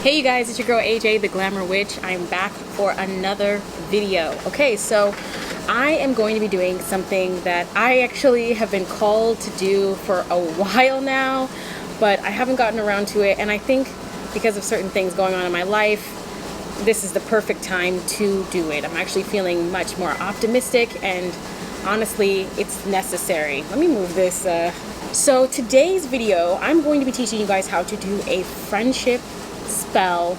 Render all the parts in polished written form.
Hey you guys, it's your girl AJ, the Glamour Witch. I'm back for another video. Okay, so I am going to be doing something that I actually have been called to do for a while now, but I haven't gotten around to it, and I think because of certain things going on in my life, this is the perfect time to do it. I'm actually feeling much more optimistic, and honestly, it's necessary. Let me move this. So today's video, I'm going to be teaching you guys how to do a friendship spell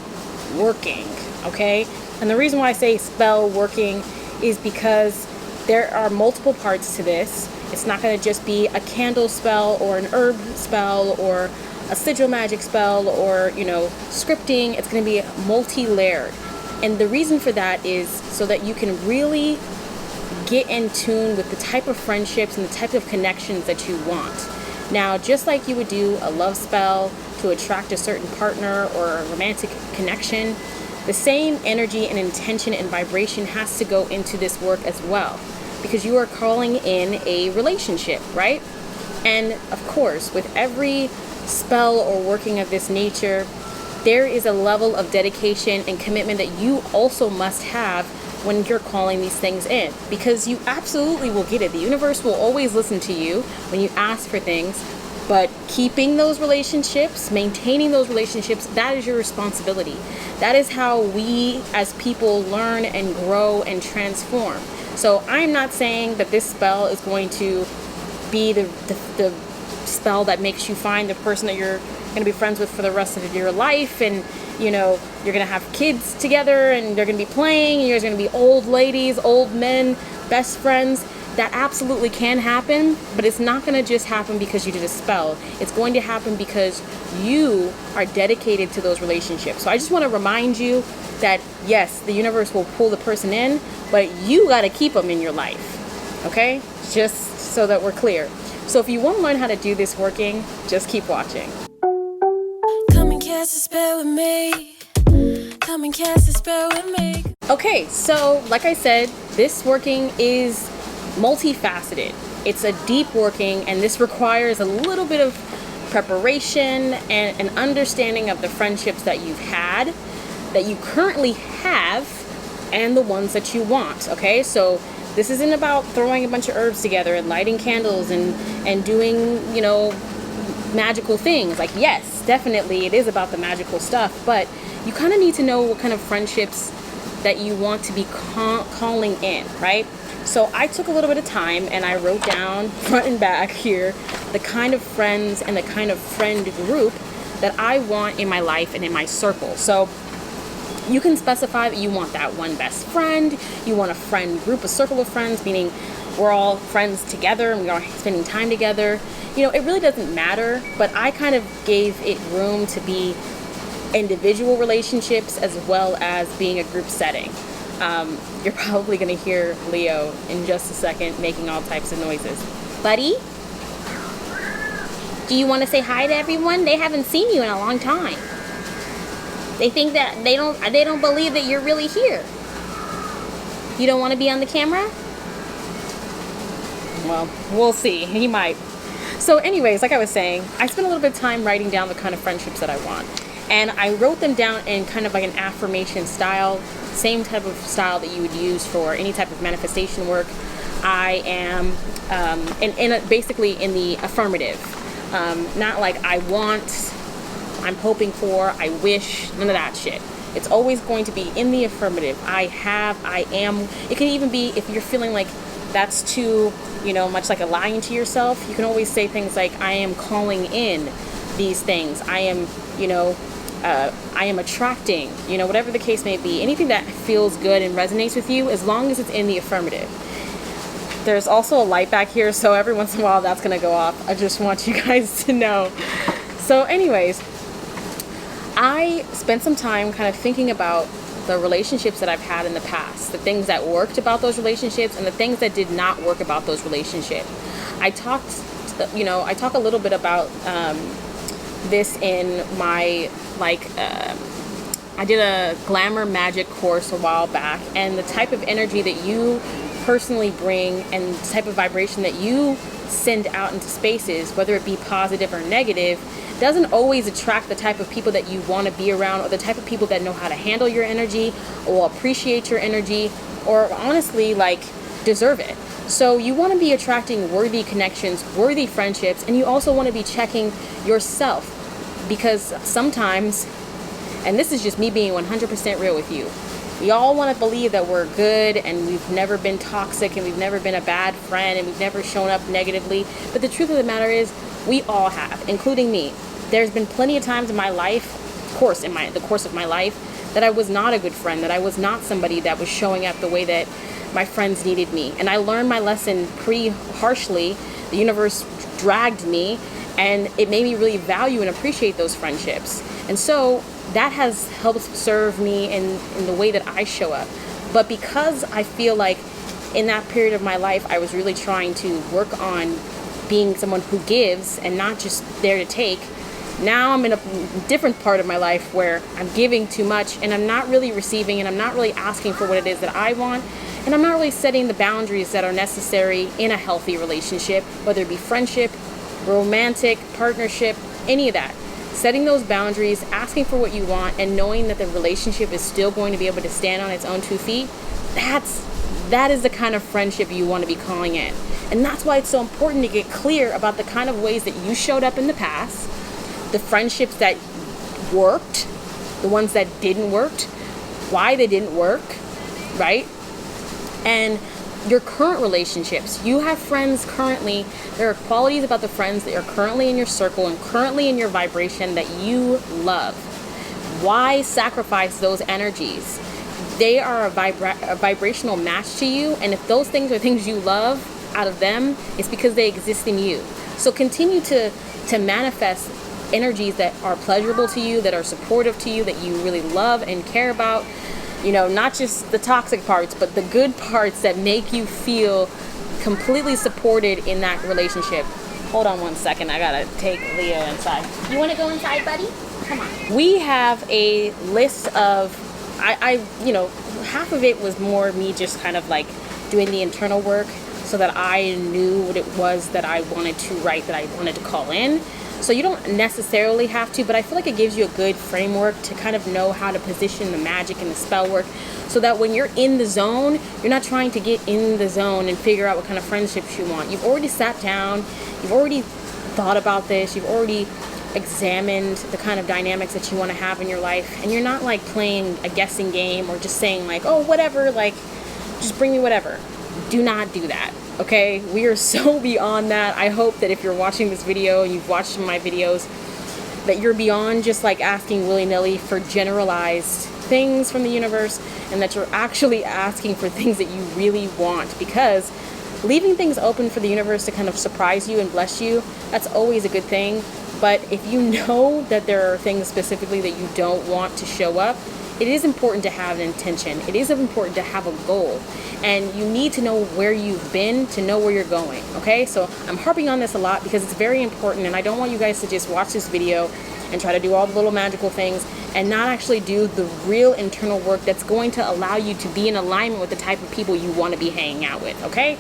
working, okay? And the reason why I say spell working is because there are multiple parts to this. It's not going to just be a candle spell or an herb spell or a sigil magic spell or, scripting. It's going to be multi-layered. And the reason for that is so that you can really get in tune with the type of friendships and the type of connections that you want. Now, just like you would do a love spell to attract a certain partner or a romantic connection, the same energy and intention and vibration has to go into this work as well, because you are calling in a relationship, right? And of course, with every spell or working of this nature, there is a level of dedication and commitment that you also must have when you're calling these things in, because you absolutely will get it. The universe will always listen to you when you ask for things, but keeping those relationships, maintaining those relationships, that is your responsibility. That is how we as people learn and grow and transform. So I'm not saying that this spell is going to be the spell that makes you find the person that you're going to be friends with for the rest of your life, and you're going to have kids together and they're going to be playing, and you're going to be old ladies, old men, best friends. That absolutely can happen, but it's not going to just happen because you did a spell. It's going to happen because you are dedicated to those relationships. So I just want to remind you that yes, the universe will pull the person in, but you got to keep them in your life. Okay? Just so that we're clear. So if you want to learn how to do this working, just keep watching. Come and cast a spell with me. Come and cast a spell with me. Okay, so like I said, this working is multifaceted. It's a deep working, and this requires a little bit of preparation and an understanding of the friendships that you've had, that you currently have, and the ones that you want. Okay, so this isn't about throwing a bunch of herbs together and lighting candles and doing, magical things. Like, yes, definitely it is about the magical stuff, but you kind of need to know what kind of friendships that you want to be calling in, right? So I took a little bit of time and I wrote down front and back here the kind of friends and the kind of friend group that I want in my life and in my circle. So you can specify that you want that one best friend, you want a friend group, a circle of friends, meaning we're all friends together and we are spending time together. It really doesn't matter, but I kind of gave it room to be individual relationships as well as being a group setting. You're probably going to hear Leo in just a second making all types of noises. Buddy, do you want to say hi to everyone? They haven't seen you in a long time. They think that they don't believe that you're really here. You don't want to be on the camera? Well, we'll see. He might. So anyways, like I was saying, I spent a little bit of time writing down the kind of friendships that I want. And I wrote them down in kind of like an affirmation style, same type of style that you would use for any type of manifestation work. I am basically in the affirmative. Not like I want, I'm hoping for, I wish, none of that shit. It's always going to be in the affirmative. I have, I am. It can even be if you're feeling like that's too, much like a lying to yourself, you can always say things like, I am calling in these things. I am, I am attracting, whatever the case may be. Anything that feels good and resonates with you, as long as it's in the affirmative. There's also a light back here, so every once in a while that's going to go off. I just want you guys to know. So anyways, I spent some time kind of thinking about the relationships that I've had in the past, the things that worked about those relationships and the things that did not work about those relationships. I talk a little bit about this in my, I did a glamour magic course a while back, and the type of energy that you personally bring and the type of vibration that you send out into spaces, whether it be positive or negative, doesn't always attract the type of people that you want to be around, or the type of people that know how to handle your energy, or will appreciate your energy, or honestly, like, deserve it. So you want to be attracting worthy connections, worthy friendships, and you also want to be checking yourself, because sometimes, and this is just me being 100% real with you, we all want to believe that we're good and we've never been toxic and we've never been a bad friend and we've never shown up negatively. But the truth of the matter is, we all have, including me. There's been plenty of times in my life, the course of my life, that I was not a good friend, that I was not somebody that was showing up the way that my friends needed me. And I learned my lesson pretty harshly. The universe dragged me, and it made me really value and appreciate those friendships. And so that has helped serve me in the way that I show up. But because I feel like in that period of my life, I was really trying to work on being someone who gives and not just there to take, now I'm in a different part of my life where I'm giving too much and I'm not really receiving, and I'm not really asking for what it is that I want, and I'm not really setting the boundaries that are necessary in a healthy relationship, whether it be friendship, romantic, partnership, any of that. Setting those boundaries, asking for what you want, and knowing that the relationship is still going to be able to stand on its own 2 feet, that is the kind of friendship you want to be calling in. And that's why it's so important to get clear about the kind of ways that you showed up in the past, the friendships that worked, the ones that didn't work, why they didn't work, right? And your current relationships. You have friends currently. There are qualities about the friends that are currently in your circle and currently in your vibration that you love. Why sacrifice those energies? They are a vibrational match to you, and if those things are things you love out of them, it's because they exist in you. So continue to manifest energies that are pleasurable to you, that are supportive to you, that you really love and care about. You know, not just the toxic parts, but the good parts that make you feel completely supported in that relationship. Hold on one second. I gotta take Leo inside. You want to go inside, buddy? Come on. We have a list of, half of it was more me just kind of like doing the internal work so that I knew what it was that I wanted to write, that I wanted to call in. So you don't necessarily have to, but I feel like it gives you a good framework to kind of know how to position the magic and the spell work, so that when you're in the zone, you're not trying to get in the zone and figure out what kind of friendships you want. You've already sat down, you've already thought about this, you've already examined the kind of dynamics that you want to have in your life, and you're not like playing a guessing game or just saying like, oh, whatever, like, just bring me whatever. Do not do that. Okay, we are so beyond that. I hope that if you're watching this video, you've watched my videos, that you're beyond just like asking willy-nilly for generalized things from the universe, and that you're actually asking for things that you really want. Because leaving things open for the universe to kind of surprise you and bless you, that's always a good thing. But if you know that there are things specifically that you don't want to show up, it is important to have an intention. It is important to have a goal. And you need to know where you've been to know where you're going, okay? So I'm harping on this a lot because it's very important, and I don't want you guys to just watch this video and try to do all the little magical things and not actually do the real internal work that's going to allow you to be in alignment with the type of people you want to be hanging out with, okay?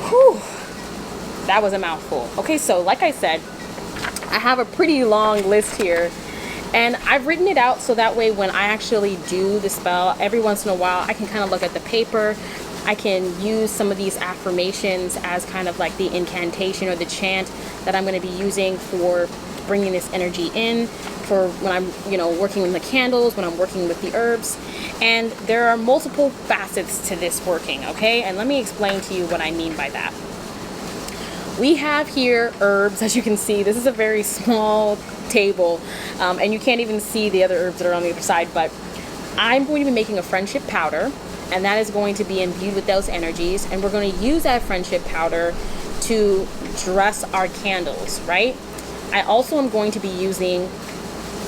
Whew. That was a mouthful. Okay, so like I said, I have a pretty long list here. And I've written it out so that way when I actually do the spell, every once in a while, I can kind of look at the paper. I can use some of these affirmations as kind of like the incantation or the chant that I'm going to be using for bringing this energy in, for when I'm, working with the candles, when I'm working with the herbs. And there are multiple facets to this working, okay? And let me explain to you what I mean by that. We have here herbs, as you can see. This is a very small table, and you can't even see the other herbs that are on the other side, but I'm going to be making a friendship powder, and that is going to be imbued with those energies, and we're going to use that friendship powder to dress our candles, right? I also am going to be using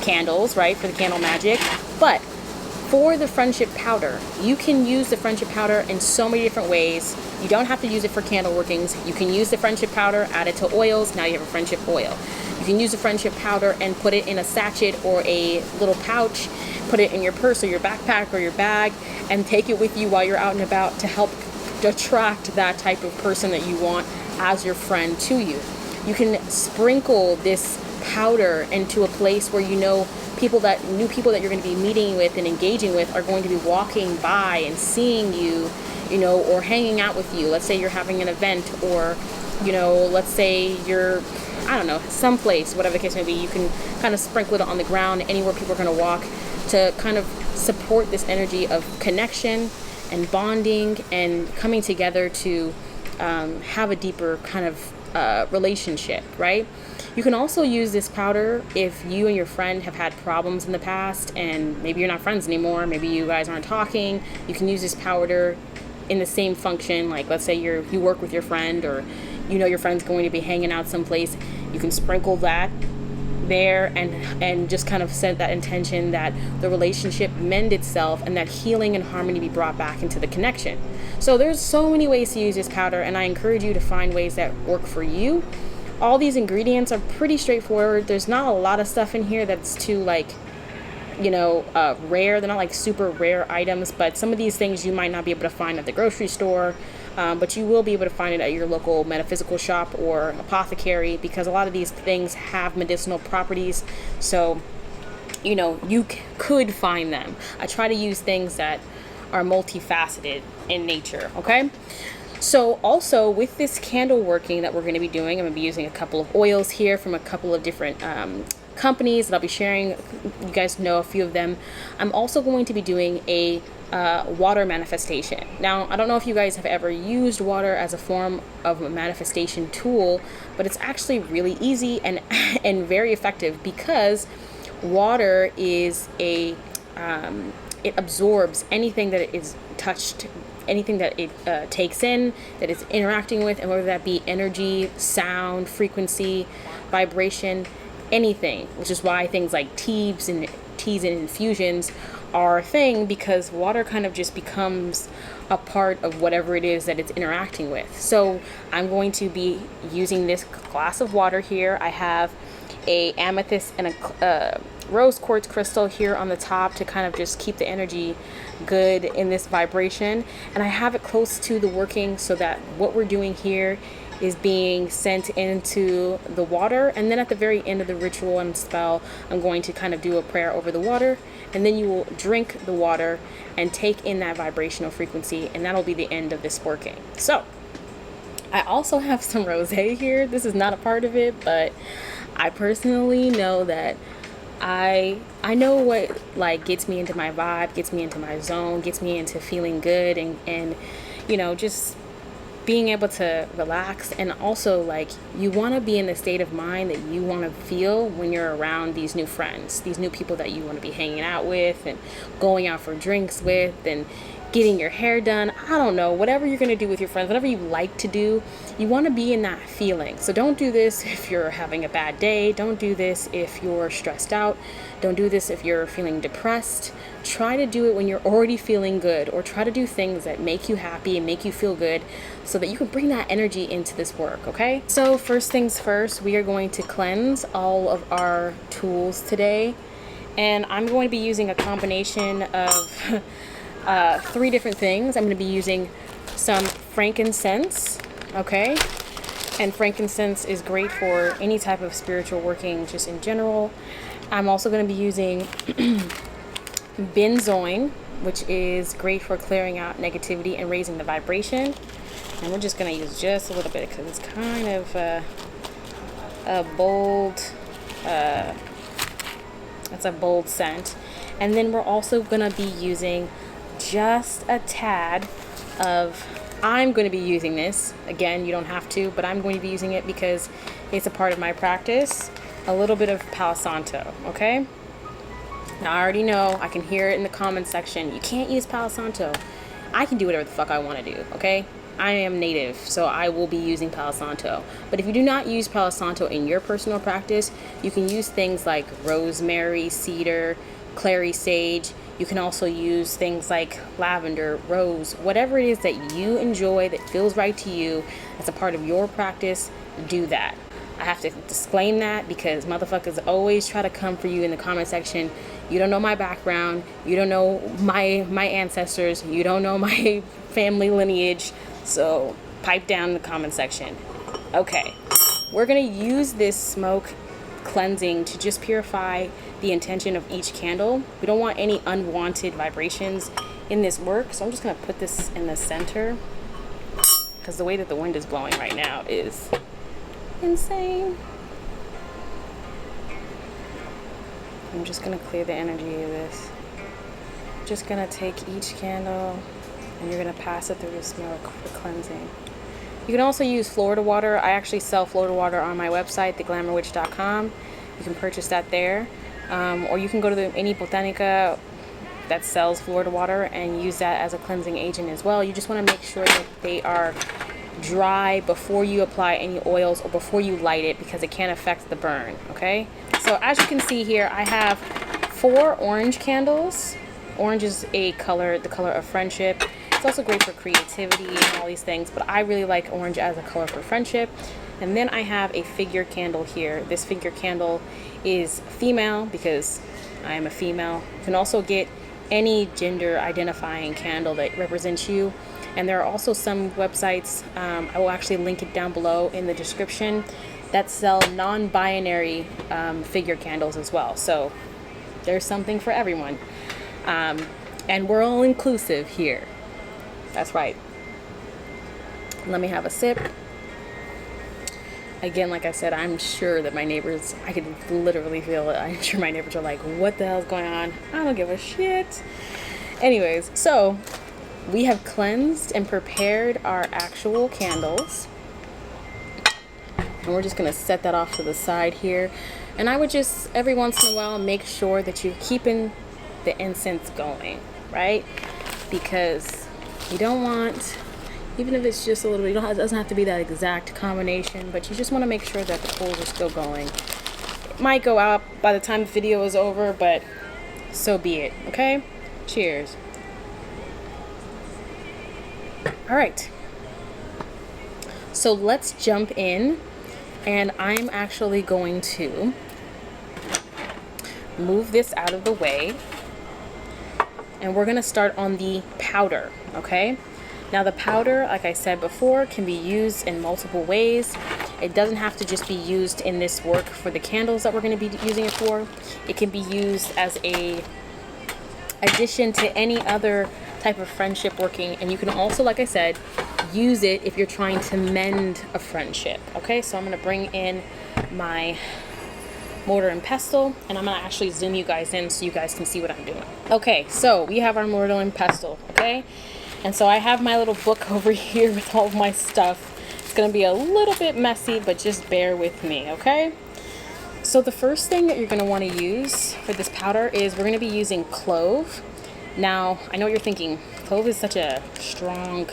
candles, right, for the candle magic, but for the friendship powder, you can use the friendship powder in so many different ways. You don't have to use it for candle workings. You can use the friendship powder, add it to oils, now you have a friendship oil. You can use the friendship powder and put it in a sachet or a little pouch, put it in your purse or your backpack or your bag, and take it with you while you're out and about to help attract that type of person that you want as your friend to you. You can sprinkle this powder into a place where you know new people that you're going to be meeting with and engaging with are going to be walking by and seeing you, you know, or hanging out with you. Let's say you're having an event, or, you know, let's say you're, I don't know, someplace, whatever the case may be. You can kind of sprinkle it on the ground, anywhere people are going to walk, to kind of support this energy of connection and bonding and coming together to have a deeper kind of relationship, right? You can also use this powder if you and your friend have had problems in the past and maybe you're not friends anymore, maybe you guys aren't talking. You can use this powder in the same function. Like, let's say you work with your friend, or you know your friend's going to be hanging out someplace. You can sprinkle that there and just kind of set that intention that the relationship mend itself and that healing and harmony be brought back into the connection. So there's so many ways to use this powder, and I encourage you to find ways that work for you. All these ingredients are pretty straightforward. There's not a lot of stuff in here that's too, like, you know, rare. They're not like super rare items, but some of these things you might not be able to find at the grocery store, but you will be able to find it at your local metaphysical shop or apothecary, because a lot of these things have medicinal properties. So, you know, you could find them. I try to use things that are multifaceted in nature, okay? So also with this candle working that we're going to be doing, I'm going to be using a couple of oils here from a couple of different companies that I'll be sharing. You guys know a few of them. I'm also going to be doing a water manifestation. Now, I don't know if you guys have ever used water as a form of a manifestation tool, but it's actually really easy and and very effective, because water is it absorbs anything that it is touched, anything that it takes in, that it's interacting with, and whether that be energy, sound, frequency, vibration, anything, which is why things like teas and infusions are a thing, because water kind of just becomes a part of whatever it is that it's interacting with. So I'm going to be using this glass of water here. I have a amethyst and a rose quartz crystal here on the top to kind of just keep the energy good in this vibration, and I have it close to the working so that what we're doing here is being sent into the water. And then at the very end of the ritual and spell, I'm going to kind of do a prayer over the water, and then you will drink the water and take in that vibrational frequency, and that'll be the end of this working. So I also have some rosé here. This is not a part of it, but I personally know that I know what like gets me into my vibe, gets me into my zone, gets me into feeling good, and you know, just being able to relax. And also, like, you want to be in the state of mind that you want to feel when you're around these new friends, these new people that you want to be hanging out with and going out for drinks with and getting your hair done. I don't know, whatever you're going to do with your friends, whatever you like to do, you want to be in that feeling. So don't do this if you're having a bad day. Don't do this if you're stressed out. Don't do this if you're feeling depressed. Try to do it when you're already feeling good, or try to do things that make you happy and make you feel good so that you can bring that energy into this work, okay? So first things first, we are going to cleanse all of our tools today. And I'm going to be using a combination of 3 different things. I'm going to be using some frankincense, okay? And frankincense is great for any type of spiritual working, just in general. I'm also going to be using benzoin, which is great for clearing out negativity and raising the vibration. And we're just going to use just a little bit because it's kind of a bold, it's a bold scent. And then we're also going to be using just a tad of, I'm going to be using this, again, you don't have to, but I'm going to be using it because it's a part of my practice, a little bit of Palo Santo, okay? Now, I already know, I can hear it in the comment section, you can't use Palo Santo. I can do whatever the fuck I want to do, okay? I am native, so I will be using Palo Santo. But if you do not use Palo Santo in your personal practice, you can use things like rosemary, cedar, clary sage. You can also use things like lavender, rose, whatever it is that you enjoy, that feels right to you, as a part of your practice, do that. I have to disclaim that because motherfuckers always try to come for you in the comment section. You don't know my background. You don't know my ancestors. You don't know my family lineage. So pipe down in the comment section. Okay, we're gonna use this smoke cleansing to just purify the intention of each candle. We don't want any unwanted vibrations in this work, so I'm just gonna put this in the center because the way that the wind is blowing right now is insane. I'm just gonna clear the energy of this. Just gonna take each candle and you're gonna pass it through the smoke for cleansing. You can also use Florida water. I actually sell Florida water on my website, theglamourwitch.com. You can purchase that there. Or you can go to any botanica that sells Florida water and use that as a cleansing agent as well. You just want to make sure that they are dry before you apply any oils or before you light it, because it can affect the burn, okay? So as you can see here, I have 4 orange candles. Orange is the color of friendship. It's also great for creativity and all these things, but I really like orange as a color for friendship. And then I have a figure candle here. This figure candle is female because I am a female. You can also get any gender identifying candle that represents you. And there are also some websites, I will actually link it down below in the description, that sell non-binary figure candles as well. So there's something for everyone. And we're all inclusive here. That's right. Let me have a sip. Again, like I said, I'm sure that my neighbors, I can literally feel it. I'm sure my neighbors are like, what the hell's going on? I don't give a shit. Anyways, so we have cleansed and prepared our actual candles. And we're just going to set that off to the side here. And I would just, every once in a while, make sure that you're keeping the incense going, right? Because you don't want, even if it's just a little bit, it doesn't have to be that exact combination, but you just want to make sure that the coals are still going. It might go out by the time the video is over, but so be it, okay? Cheers. All right. So let's jump in, and I'm actually going to move this out of the way. And we're gonna start on the powder, okay? Now the powder, like I said before, can be used in multiple ways. It doesn't have to just be used in this work for the candles that we're gonna be using it for. It can be used as a addition to any other type of friendship working. And you can also, like I said, use it if you're trying to mend a friendship, okay? So I'm gonna bring in my mortar and pestle, and I'm gonna actually zoom you guys in so you guys can see what I'm doing. Okay, so we have our mortar and pestle, okay? And so I have my little book over here with all of my stuff. It's gonna be a little bit messy, but just bear with me, okay? So the first thing that you're gonna wanna use for this powder is we're gonna be using clove. Now, I know what you're thinking, clove is such a strong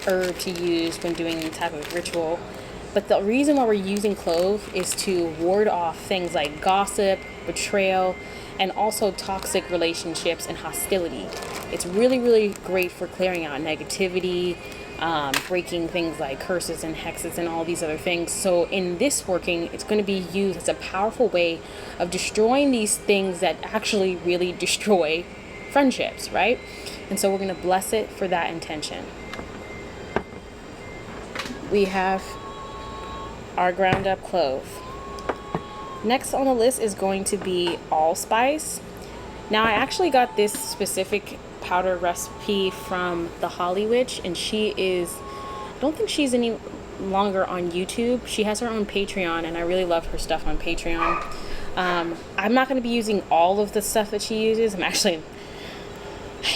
herb to use when doing any type of ritual. But the reason why we're using clove is to ward off things like gossip, betrayal, and also toxic relationships and hostility. It's really, really great for clearing out negativity, breaking things like curses and hexes and all these other things. So in this working, it's going to be used as a powerful way of destroying these things that actually really destroy friendships, right? And so we're going to bless it for that intention. We have our ground up clove. Next on the list is going to be allspice. Now I actually got this specific powder recipe from the Holly Witch, and she is, I don't think she's any longer on YouTube. She has her own Patreon, and I really love her stuff on Patreon. I'm not going to be using all of the stuff that she uses. I'm actually,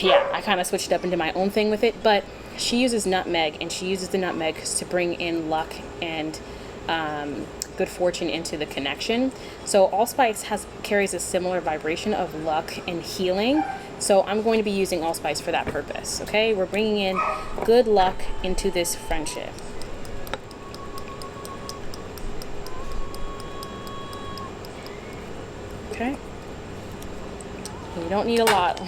I kind of switched up into my own thing with it, but she uses nutmeg, and she uses the nutmeg to bring in luck and good fortune into the connection. So allspice carries a similar vibration of luck and healing. So I'm going to be using allspice for that purpose. Okay, we're bringing in good luck into this friendship. Okay, you don't need a lot.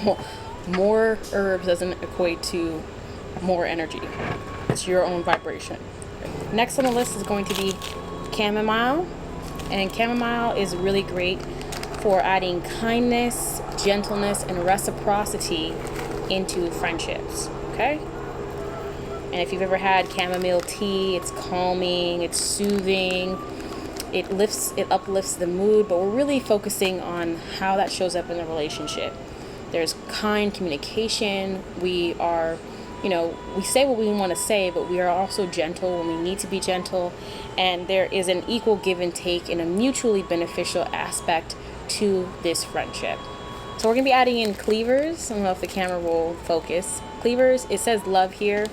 More herbs doesn't equate to more energy. It's your own vibration. Next on the list is going to be chamomile, and chamomile is really great for adding kindness, gentleness, and reciprocity into friendships. Okay, And if you've ever had chamomile tea, it's calming, it's soothing, it uplifts the mood, but we're really focusing on how that shows up in the relationship. There's kind communication. We are, we say what we want to say, but we are also gentle when we need to be gentle. And there is an equal give and take and a mutually beneficial aspect to this friendship. So we're going to be adding in cleavers. I don't know if the camera will focus. Cleavers, it says love here,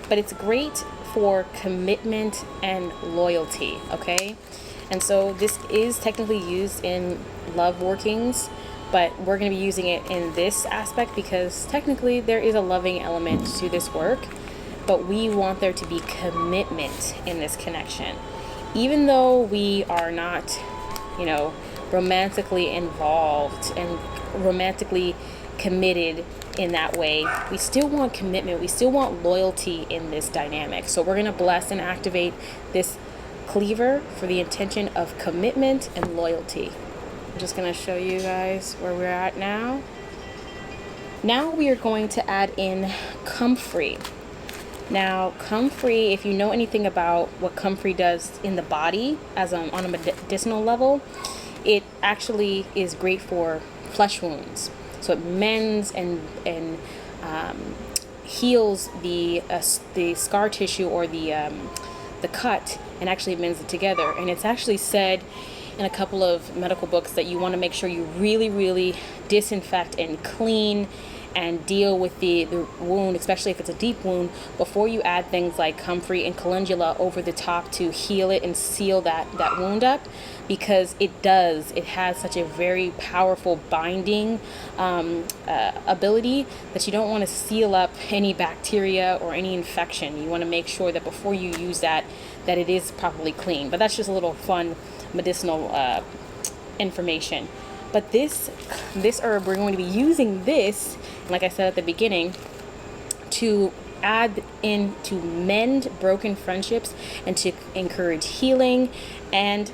but it's great for commitment and loyalty, okay? And so this is technically used in love workings, but we're going to be using it in this aspect because technically there is a loving element to this work, but we want there to be commitment in this connection. Even though we are not, romantically involved and romantically committed in that way, we still want commitment. We still want loyalty in this dynamic. So we're going to bless and activate this cleaver for the intention of commitment and loyalty. I'm just going to show you guys where we're at now. Now we are going to add in comfrey. Now comfrey, if you know anything about what comfrey does in the body as on a medicinal level, it actually is great for flesh wounds. So it mends and heals the scar tissue or the cut, and actually mends it together. And it's actually said in a couple of medical books that you want to make sure you really, really disinfect and clean and deal with the wound, especially if it's a deep wound, before you add things like comfrey and calendula over the top to heal it and seal that wound up, because it has such a very powerful binding ability that you don't want to seal up any bacteria or any infection. You want to make sure that before you use that it is properly clean. But that's just a little fun medicinal information. But this herb, we're going to be using this, like I said at the beginning, to add in to mend broken friendships and to encourage healing and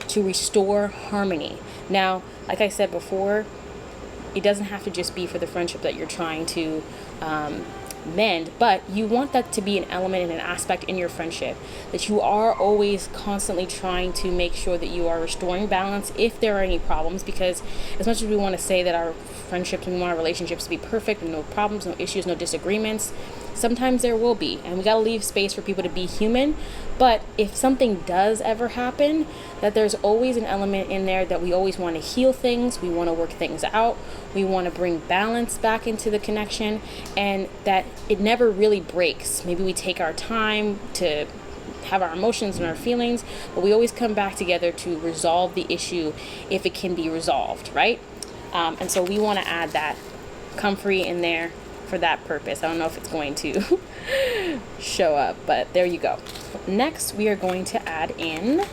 to restore harmony. Now, like I said before, it doesn't have to just be for the friendship that you're trying to mend, but you want that to be an element and an aspect in your friendship, that you are always constantly trying to make sure that you are restoring balance if there are any problems, because as much as we want to say that our friendships and we want our relationships to be perfect and no problems, no issues, no disagreements, sometimes there will be, and we got to leave space for people to be human. But if something does ever happen, that there's always an element in there that we always want to heal things, we want to work things out, we want to bring balance back into the connection, and that it never really breaks. Maybe we take our time to have our emotions and our feelings, but we always come back together to resolve the issue if it can be resolved, right? And so we want to add that comfrey in there for that purpose. I don't know if it's going to show up, but there you go. Next, we are going to add in,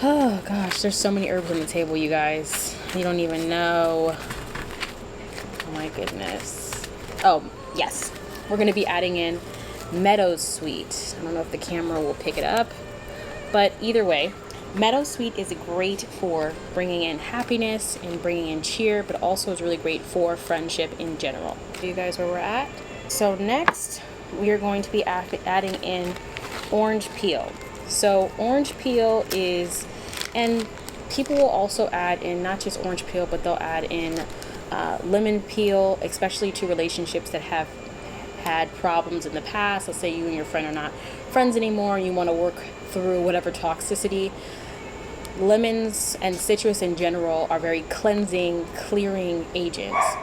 oh gosh, there's so many herbs on the table, you guys. You don't even know. Oh my goodness. Oh, yes. We're going to be adding in meadowsweet. I don't know if the camera will pick it up, but either way, meadowsweet is great for bringing in happiness and bringing in cheer, but also is really great for friendship in general. See you guys where we're at? So next, we are going to be adding in orange peel. So orange peel is, and people will also add in not just orange peel, but they'll add in lemon peel, especially to relationships that have had problems in the past. Let's say you and your friend are not friends anymore and you want to work through whatever toxicity. Lemons and citrus in general are very cleansing, clearing agents.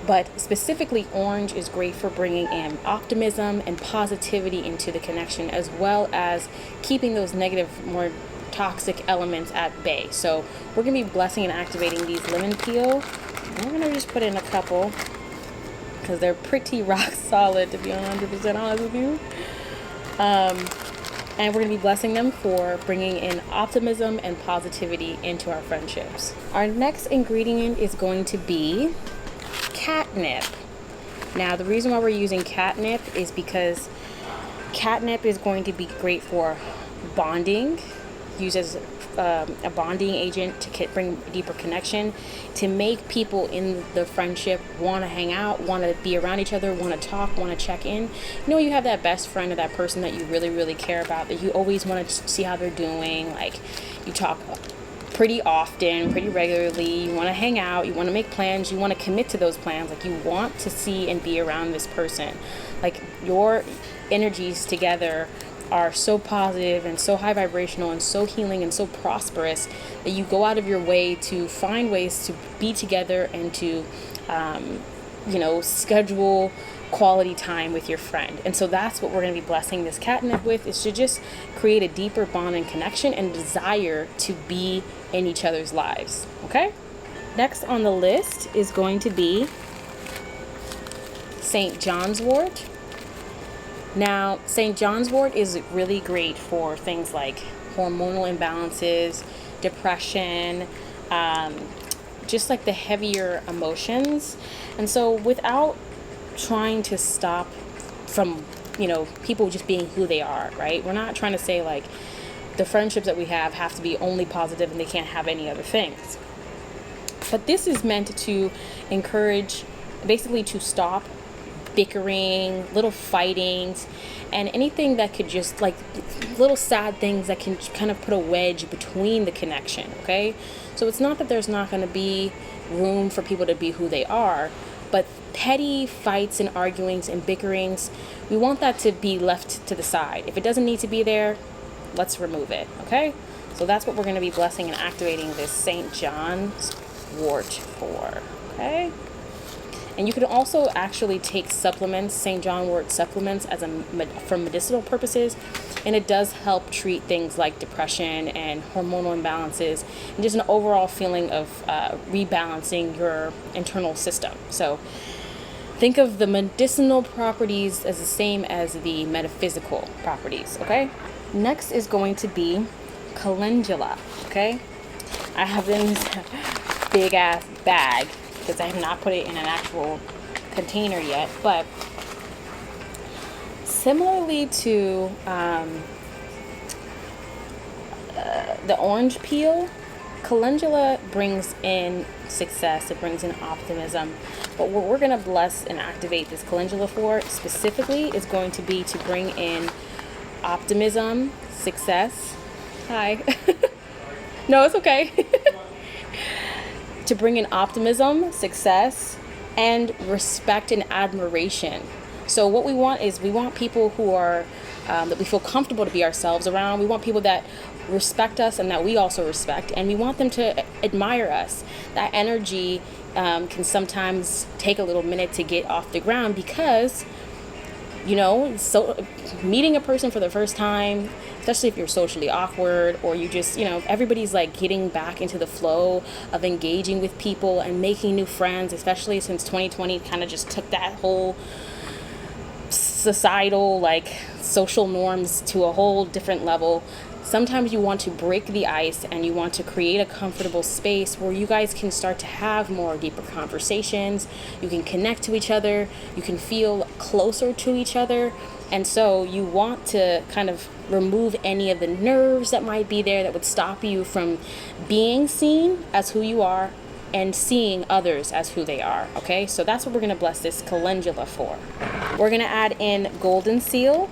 But specifically, orange is great for bringing in optimism and positivity into the connection, as well as keeping those negative, more toxic elements at bay. So we're going to be blessing and activating these lemon peel. I'm going to just put in a couple because they're pretty rock solid, to be 100% honest with you. And we're going to be blessing them for bringing in optimism and positivity into our friendships. Our next ingredient is going to be catnip. Now, the reason why we're using catnip is because catnip is going to be great for bonding, used as a bonding agent to bring deeper connection, to make people in the friendship want to hang out, want to be around each other, want to talk, want to check in. You have that best friend or that person that you really, really care about, that you always want to see how they're doing. Like, you talk pretty often, pretty regularly, you want to hang out, you want to make plans, you want to commit to those plans. Like, you want to see and be around this person. Like, your energies together are so positive and so high vibrational and so healing and so prosperous that you go out of your way to find ways to be together and to schedule quality time with your friend. And so that's what we're going to be blessing this catnip with, is to just create a deeper bond and connection and desire to be in each other's lives. Okay? Next on the list is going to be St. John's Wort. Now, St. John's Wort is really great for things like hormonal imbalances, depression, just like the heavier emotions. And so without trying to stop from, people just being who they are, right? We're not trying to say like the friendships that we have to be only positive and they can't have any other things. But this is meant to encourage, basically to stop bickering, little fightings, and anything that could just like little sad things that can kind of put a wedge between the connection. Okay, so it's not that there's not going to be room for people to be who they are, but petty fights and arguings and bickerings, we want that to be left to the side. If it doesn't need to be there, let's remove it. Okay, so that's what we're going to be blessing and activating this St. John's Wort for. Okay. And you can also actually take supplements, St. John Wort supplements, for medicinal purposes, and it does help treat things like depression and hormonal imbalances, and just an overall feeling of rebalancing your internal system. So think of the medicinal properties as the same as the metaphysical properties. Okay. Next is going to be Calendula. Okay. I have this big ass bag, because I have not put it in an actual container yet, but similarly to the orange peel, Calendula brings in success, it brings in optimism. But what we're going to bless and activate this Calendula for specifically is going to be to bring in optimism, success. Hi. No, it's okay. To bring in optimism, success, and respect and admiration. So what we want is, we want people who are, that we feel comfortable to be ourselves around. We want people that respect us and that we also respect. And we want them to admire us. That energy can sometimes take a little minute to get off the ground, because, so meeting a person for the first time, especially if you're socially awkward, or you just, everybody's like getting back into the flow of engaging with people and making new friends, especially since 2020 kind of just took that whole societal, like, social norms to a whole different level. Sometimes you want to break the ice and you want to create a comfortable space where you guys can start to have more deeper conversations. You can connect to each other. You can feel closer to each other. And so you want to kind of remove any of the nerves that might be there that would stop you from being seen as who you are and seeing others as who they are. Okay, so that's what we're going to bless this Calendula for. We're going to add in Goldenseal.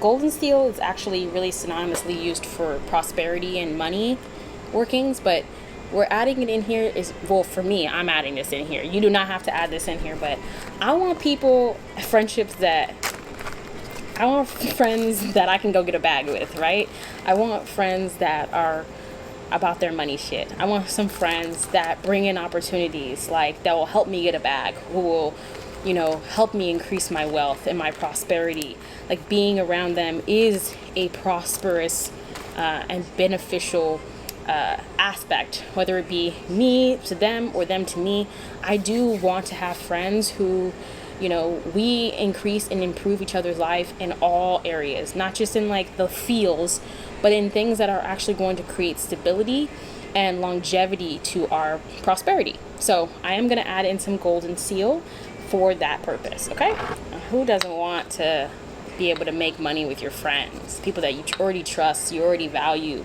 Goldenseal is actually really synonymously used for prosperity and money workings, but we're adding it in here for me, I'm adding this in here. You do not have to add this in here, but I want friends that I can go get a bag with, right? I want friends that are about their money shit. I want some friends that bring in opportunities, like that will help me get a bag, who will, help me increase my wealth and my prosperity. Like, being around them is a prosperous and beneficial aspect, whether it be me to them or them to me. I do want to have friends who, we increase and improve each other's life in all areas, not just in like the feels, but in things that are actually going to create stability and longevity to our prosperity. So I am going to add in some Goldenseal for that purpose. Okay. Who doesn't want to be able to make money with your friends, people that you already trust, you already value,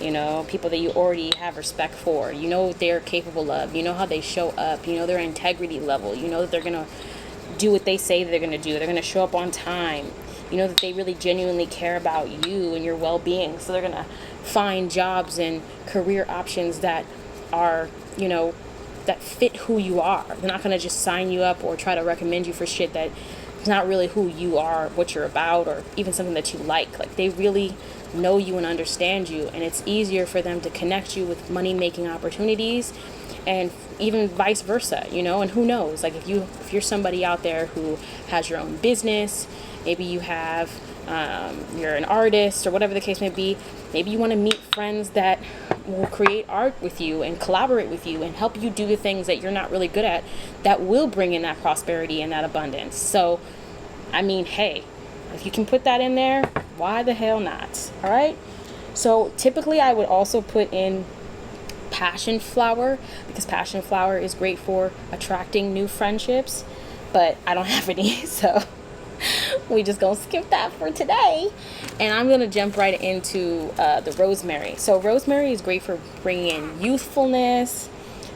you know, people that you already have respect for. You know what they're capable of. You know how they show up. You know their integrity level. You know that they're going to do what they say they're going to do. They're going to show up on time. You know that they really genuinely care about you and your well-being. So they're going to find jobs and career options that are, you know, that fit who you are. They're not going to just sign you up or try to recommend you for shit that is not really who you are, what you're about, or even something that you like. Like, they really know you and understand you, and it's easier for them to connect you with money-making opportunities, and even vice versa, you know. And who knows, like, if you're somebody out there who has your own business, maybe you have you're an artist or whatever the case may be, maybe you want to meet friends that will create art with you and collaborate with you and help you do the things that you're not really good at, that will bring in that prosperity and that abundance. So I mean, hey, if you can put that in there, why the hell not? All right. So typically I would also put in passion flower, because passion flower is great for attracting new friendships, but I don't have any, so we just gonna skip that for today. And I'm gonna jump right into the rosemary. So rosemary is great for bringing in youthfulness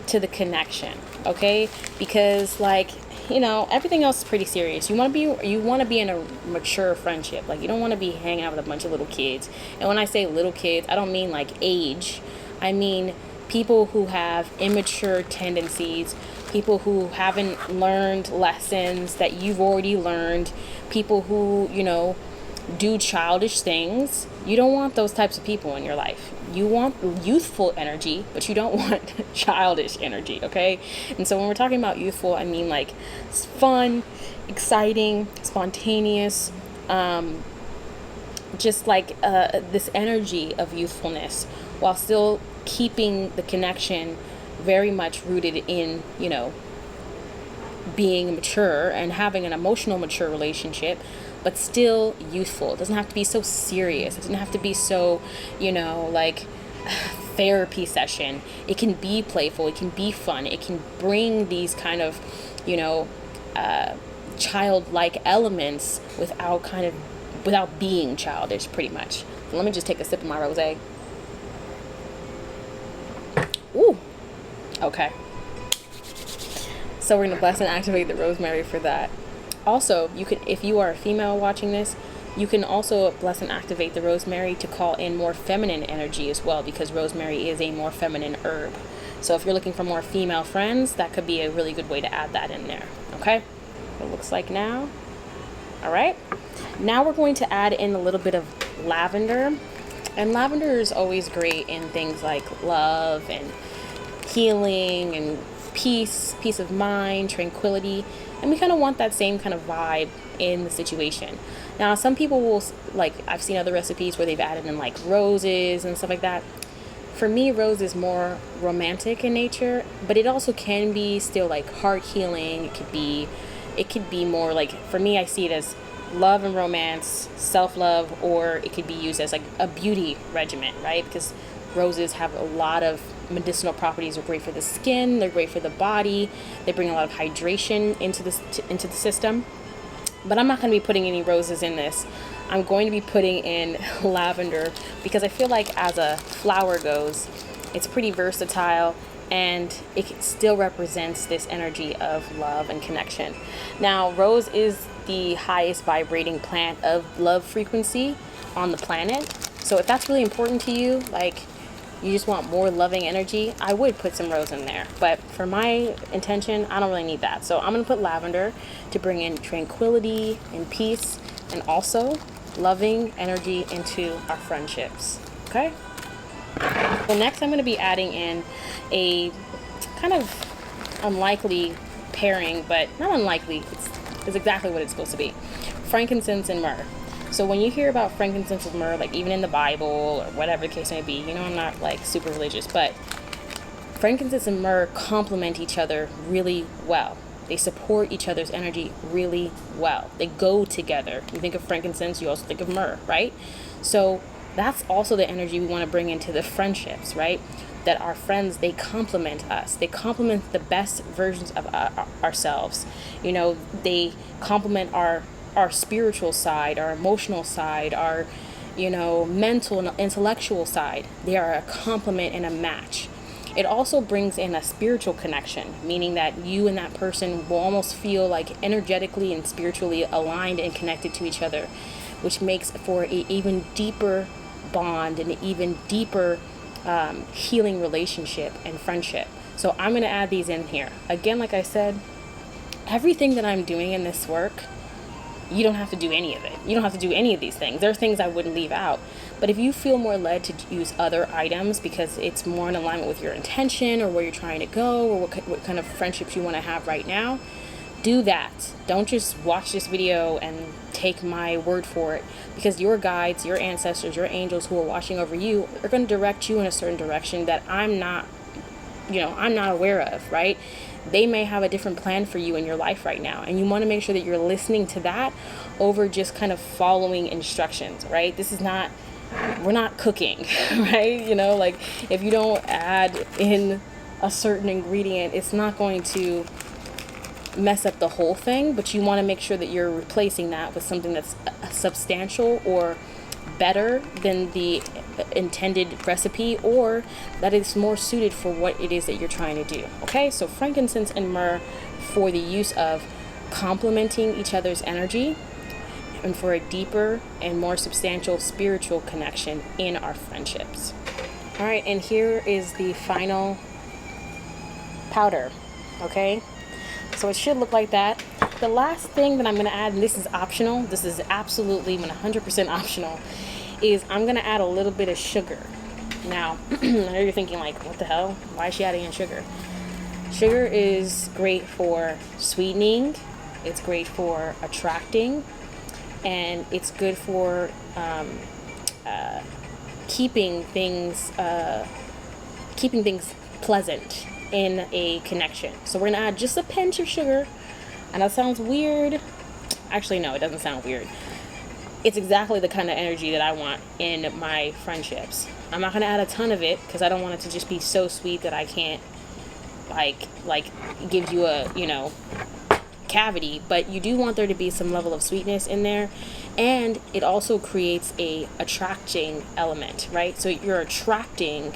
to the connection, okay? Because, like, you know, everything else is pretty serious. You want to be in a mature friendship. Like, you don't want to be hanging out with a bunch of little kids. And when I say little kids, I don't mean like age. I mean people who have immature tendencies, people who haven't learned lessons that you've already learned, people who, you know, do childish things. You don't want those types of people in your life. You want youthful energy, but you don't want childish energy, okay? And so when we're talking about youthful, I mean like it's fun, exciting, spontaneous, just like this energy of youthfulness, while still keeping the connection very much rooted in, you know, being mature and having an emotional mature relationship, but still youthful. It doesn't have to be so serious. It doesn't have to be so, you know, like therapy session. It can be playful. It can be fun. It can bring these kind of, you know, childlike elements without being childish, pretty much. So let me just take a sip of my rosé. Ooh, okay. So we're gonna bless and activate the rosemary for that. Also, you could, if you are a female watching this, you can also bless and activate the rosemary to call in more feminine energy as well, because rosemary is a more feminine herb. So if you're looking for more female friends, that could be a really good way to add that in there. Okay, it looks like now. All right, now we're going to add in a little bit of lavender. And lavender is always great in things like love and healing and peace of mind, tranquility. And we kind of want that same kind of vibe in the situation. Now, some people will, like, I've seen other recipes where they've added in like roses and stuff like that. For me, rose is more romantic in nature, but it also can be still like heart healing. It could be more like, for me, I see it as love and romance, self-love, or it could be used as like a beauty regimen, right? Because roses have a lot of medicinal properties. They're great for the skin, they're great for the body, they bring a lot of hydration into the system. But I'm not going to be putting any roses in this. I'm going to be putting in lavender, because I feel like as a flower goes, it's pretty versatile, and it still represents this energy of love and connection. Now, rose is the highest vibrating plant of love frequency on the planet. So if that's really important to you, like you just want more loving energy, I would put some rose in there. But for my intention, I don't really need that. So I'm going to put lavender to bring in tranquility and peace, and also loving energy into our friendships. Okay? So next I'm going to be adding in a kind of unlikely pairing, but not unlikely, it's exactly what it's supposed to be. Frankincense and myrrh. So when you hear about frankincense and myrrh, like even in the Bible or whatever the case may be, you know, I'm not like super religious, but frankincense and myrrh complement each other really well. They support each other's energy really well. They go together. You think of frankincense, you also think of myrrh, right? So that's also the energy we want to bring into the friendships, right? That our friends, they complement us. They complement the best versions of ourselves. You know, they complement our spiritual side, our emotional side, our, mental and intellectual side. They are a complement and a match. It also brings in a spiritual connection, meaning that you and that person will almost feel like energetically and spiritually aligned and connected to each other, which makes for an even deeper bond and an even deeper healing relationship and friendship. So I'm going to add these in here. Again, like I said, everything that I'm doing in this work, you don't have to do any of it. You don't have to do any of these things. There are things I wouldn't leave out. But if you feel more led to use other items because it's more in alignment with your intention or where you're trying to go or what kind of friendships you want to have right now, do that. Don't just watch this video and take my word for it, because your guides, your ancestors, your angels who are watching over you are going to direct you in a certain direction that I'm not aware of, right? They may have a different plan for you in your life right now, and you want to make sure that you're listening to that over just kind of following instructions, right? We're not cooking, right? Like if you don't add in a certain ingredient, it's not going to mess up the whole thing, but you want to make sure that you're replacing that with something that's substantial or better than the intended recipe, or that is more suited for what it is that you're trying to do. Okay, so frankincense and myrrh for the use of complementing each other's energy and for a deeper and more substantial spiritual connection in our friendships. All right, and here is the final powder. Okay, so it should look like that. The last thing that I'm going to add, and this is optional, this is absolutely 100% optional, is I'm going to add a little bit of sugar. Now, I know you're thinking like, what the hell? Why is she adding in sugar? Sugar is great for sweetening, it's great for attracting, and it's good for keeping things pleasant in a connection. So we're going to add just a pinch of sugar. And that sounds weird. Actually, no, it doesn't sound weird. It's exactly the kind of energy that I want in my friendships. I'm not going to add a ton of it because I don't want it to just be so sweet that I can't like give you a, cavity, but you do want there to be some level of sweetness in there. And it also creates a attracting element, right? So you're attracting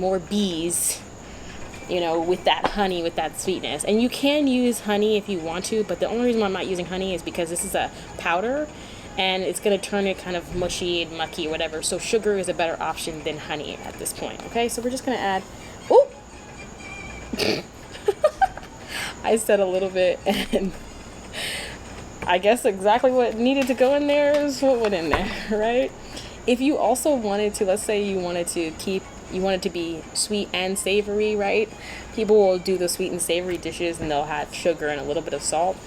more bees, with that honey, with that sweetness. And you can use honey if you want to, but the only reason why I'm not using honey is because this is a powder and it's going to turn it kind of mushy and mucky or whatever. So sugar is a better option than honey at this point. Okay, so we're just going to add, I said a little bit, and I guess exactly what needed to go in there is what went in there, right? If you also wanted to, let's say you wanted to be sweet and savory, right? People will do the sweet and savory dishes and they'll have sugar and a little bit of salt.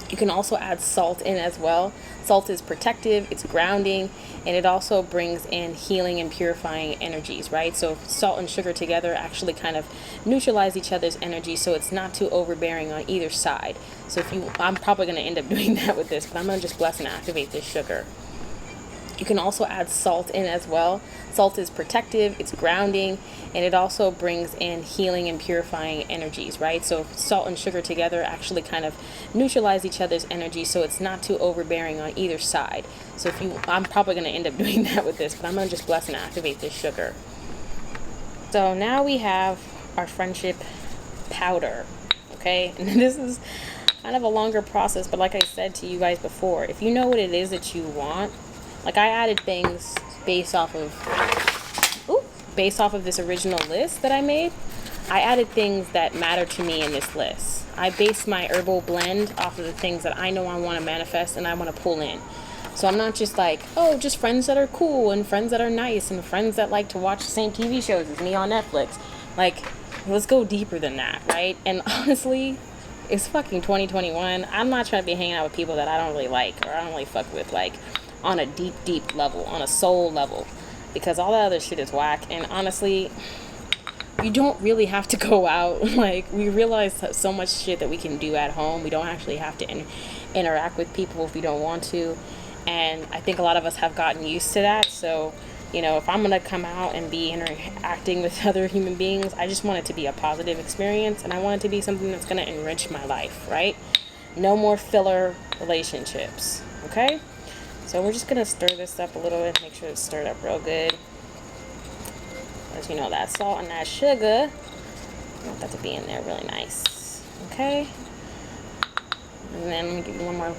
You can also add salt in as well. Salt is protective, it's grounding, and it also brings in healing and purifying energies, right? So salt and sugar together actually kind of neutralize each other's energy, so it's not too overbearing on either side. So I'm probably going to end up doing that with this, but I'm going to just bless and activate this sugar. You can also add salt in as well. Salt is protective, it's grounding, and it also brings in healing and purifying energies, right? So salt and sugar together actually kind of neutralize each other's energy, so it's not too overbearing on either side. So I'm probably going to end up doing that with this, but I'm going to just bless and activate this sugar. So now we have our friendship powder, okay? And this is kind of a longer process, but like I said to you guys before, if you know what it is that you want, like I added things based off of this original list that I made. I added things that matter to me in this list. I based my herbal blend off of the things that I know I want to manifest and I want to pull in. So I'm not just like, just friends that are cool and friends that are nice and friends that like to watch the same TV shows as me on Netflix. Like, let's go deeper than that, right? And honestly, it's fucking 2021. I'm not trying to be hanging out with people that I don't really like or I don't really fuck with, like, on a deep level, on a soul level, because all that other shit is whack. And honestly, you don't really have to go out. Like, we realize so much shit that we can do at home. We don't actually have to interact with people if we don't want to. And I think a lot of us have gotten used to that. So, if I'm gonna come out and be interacting with other human beings, I just want it to be a positive experience, and I want it to be something that's gonna enrich my life, right? No more filler relationships, okay? So we're just gonna stir this up a little bit, make sure it's stirred up real good. As you know, that salt and that sugar, I want that to be in there really nice. Okay. And then let me give you one more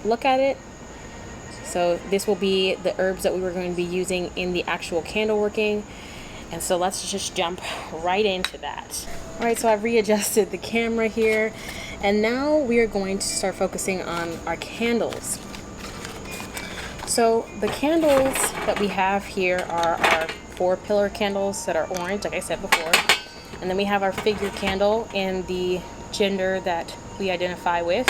look at it. So this will be the herbs that we were going to be using in the actual candle working. And so let's just jump right into that. All right, so I've readjusted the camera here, and now we are going to start focusing on our candles. So the candles that we have here are our 4-pillar candles that are orange, like I said before. And then we have our figure candle in the gender that we identify with.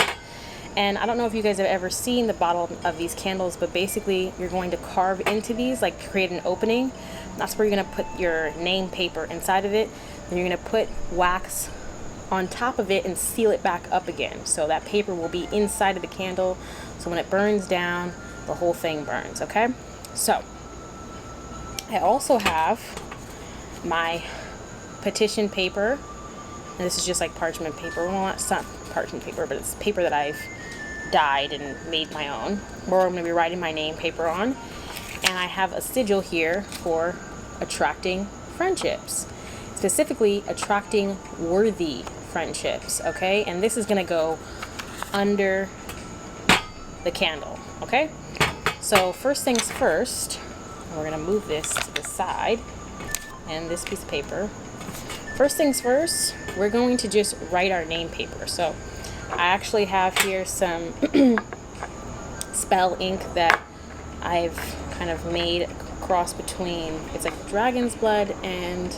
And I don't know if you guys have ever seen the bottle of these candles, but basically you're going to carve into these, like create an opening. That's where you're going to put your name paper inside of it. Then you're going to put wax on top of it and seal it back up again. So that paper will be inside of the candle. So when it burns down, the whole thing burns, okay? So I also have my petition paper. And this is just like parchment paper. Well, it's not parchment paper, but it's paper that I've dyed and made my own, where I'm going to be writing my name paper on. And I have a sigil here for attracting friendships, specifically attracting worthy friendships, okay? And this is going to go under the candle, okay? So first things first, we're going to move this to the side, and this piece of paper. First things first, we're going to just write our name paper. So I actually have here some spell ink that I've kind of made a cross between, it's like dragon's blood and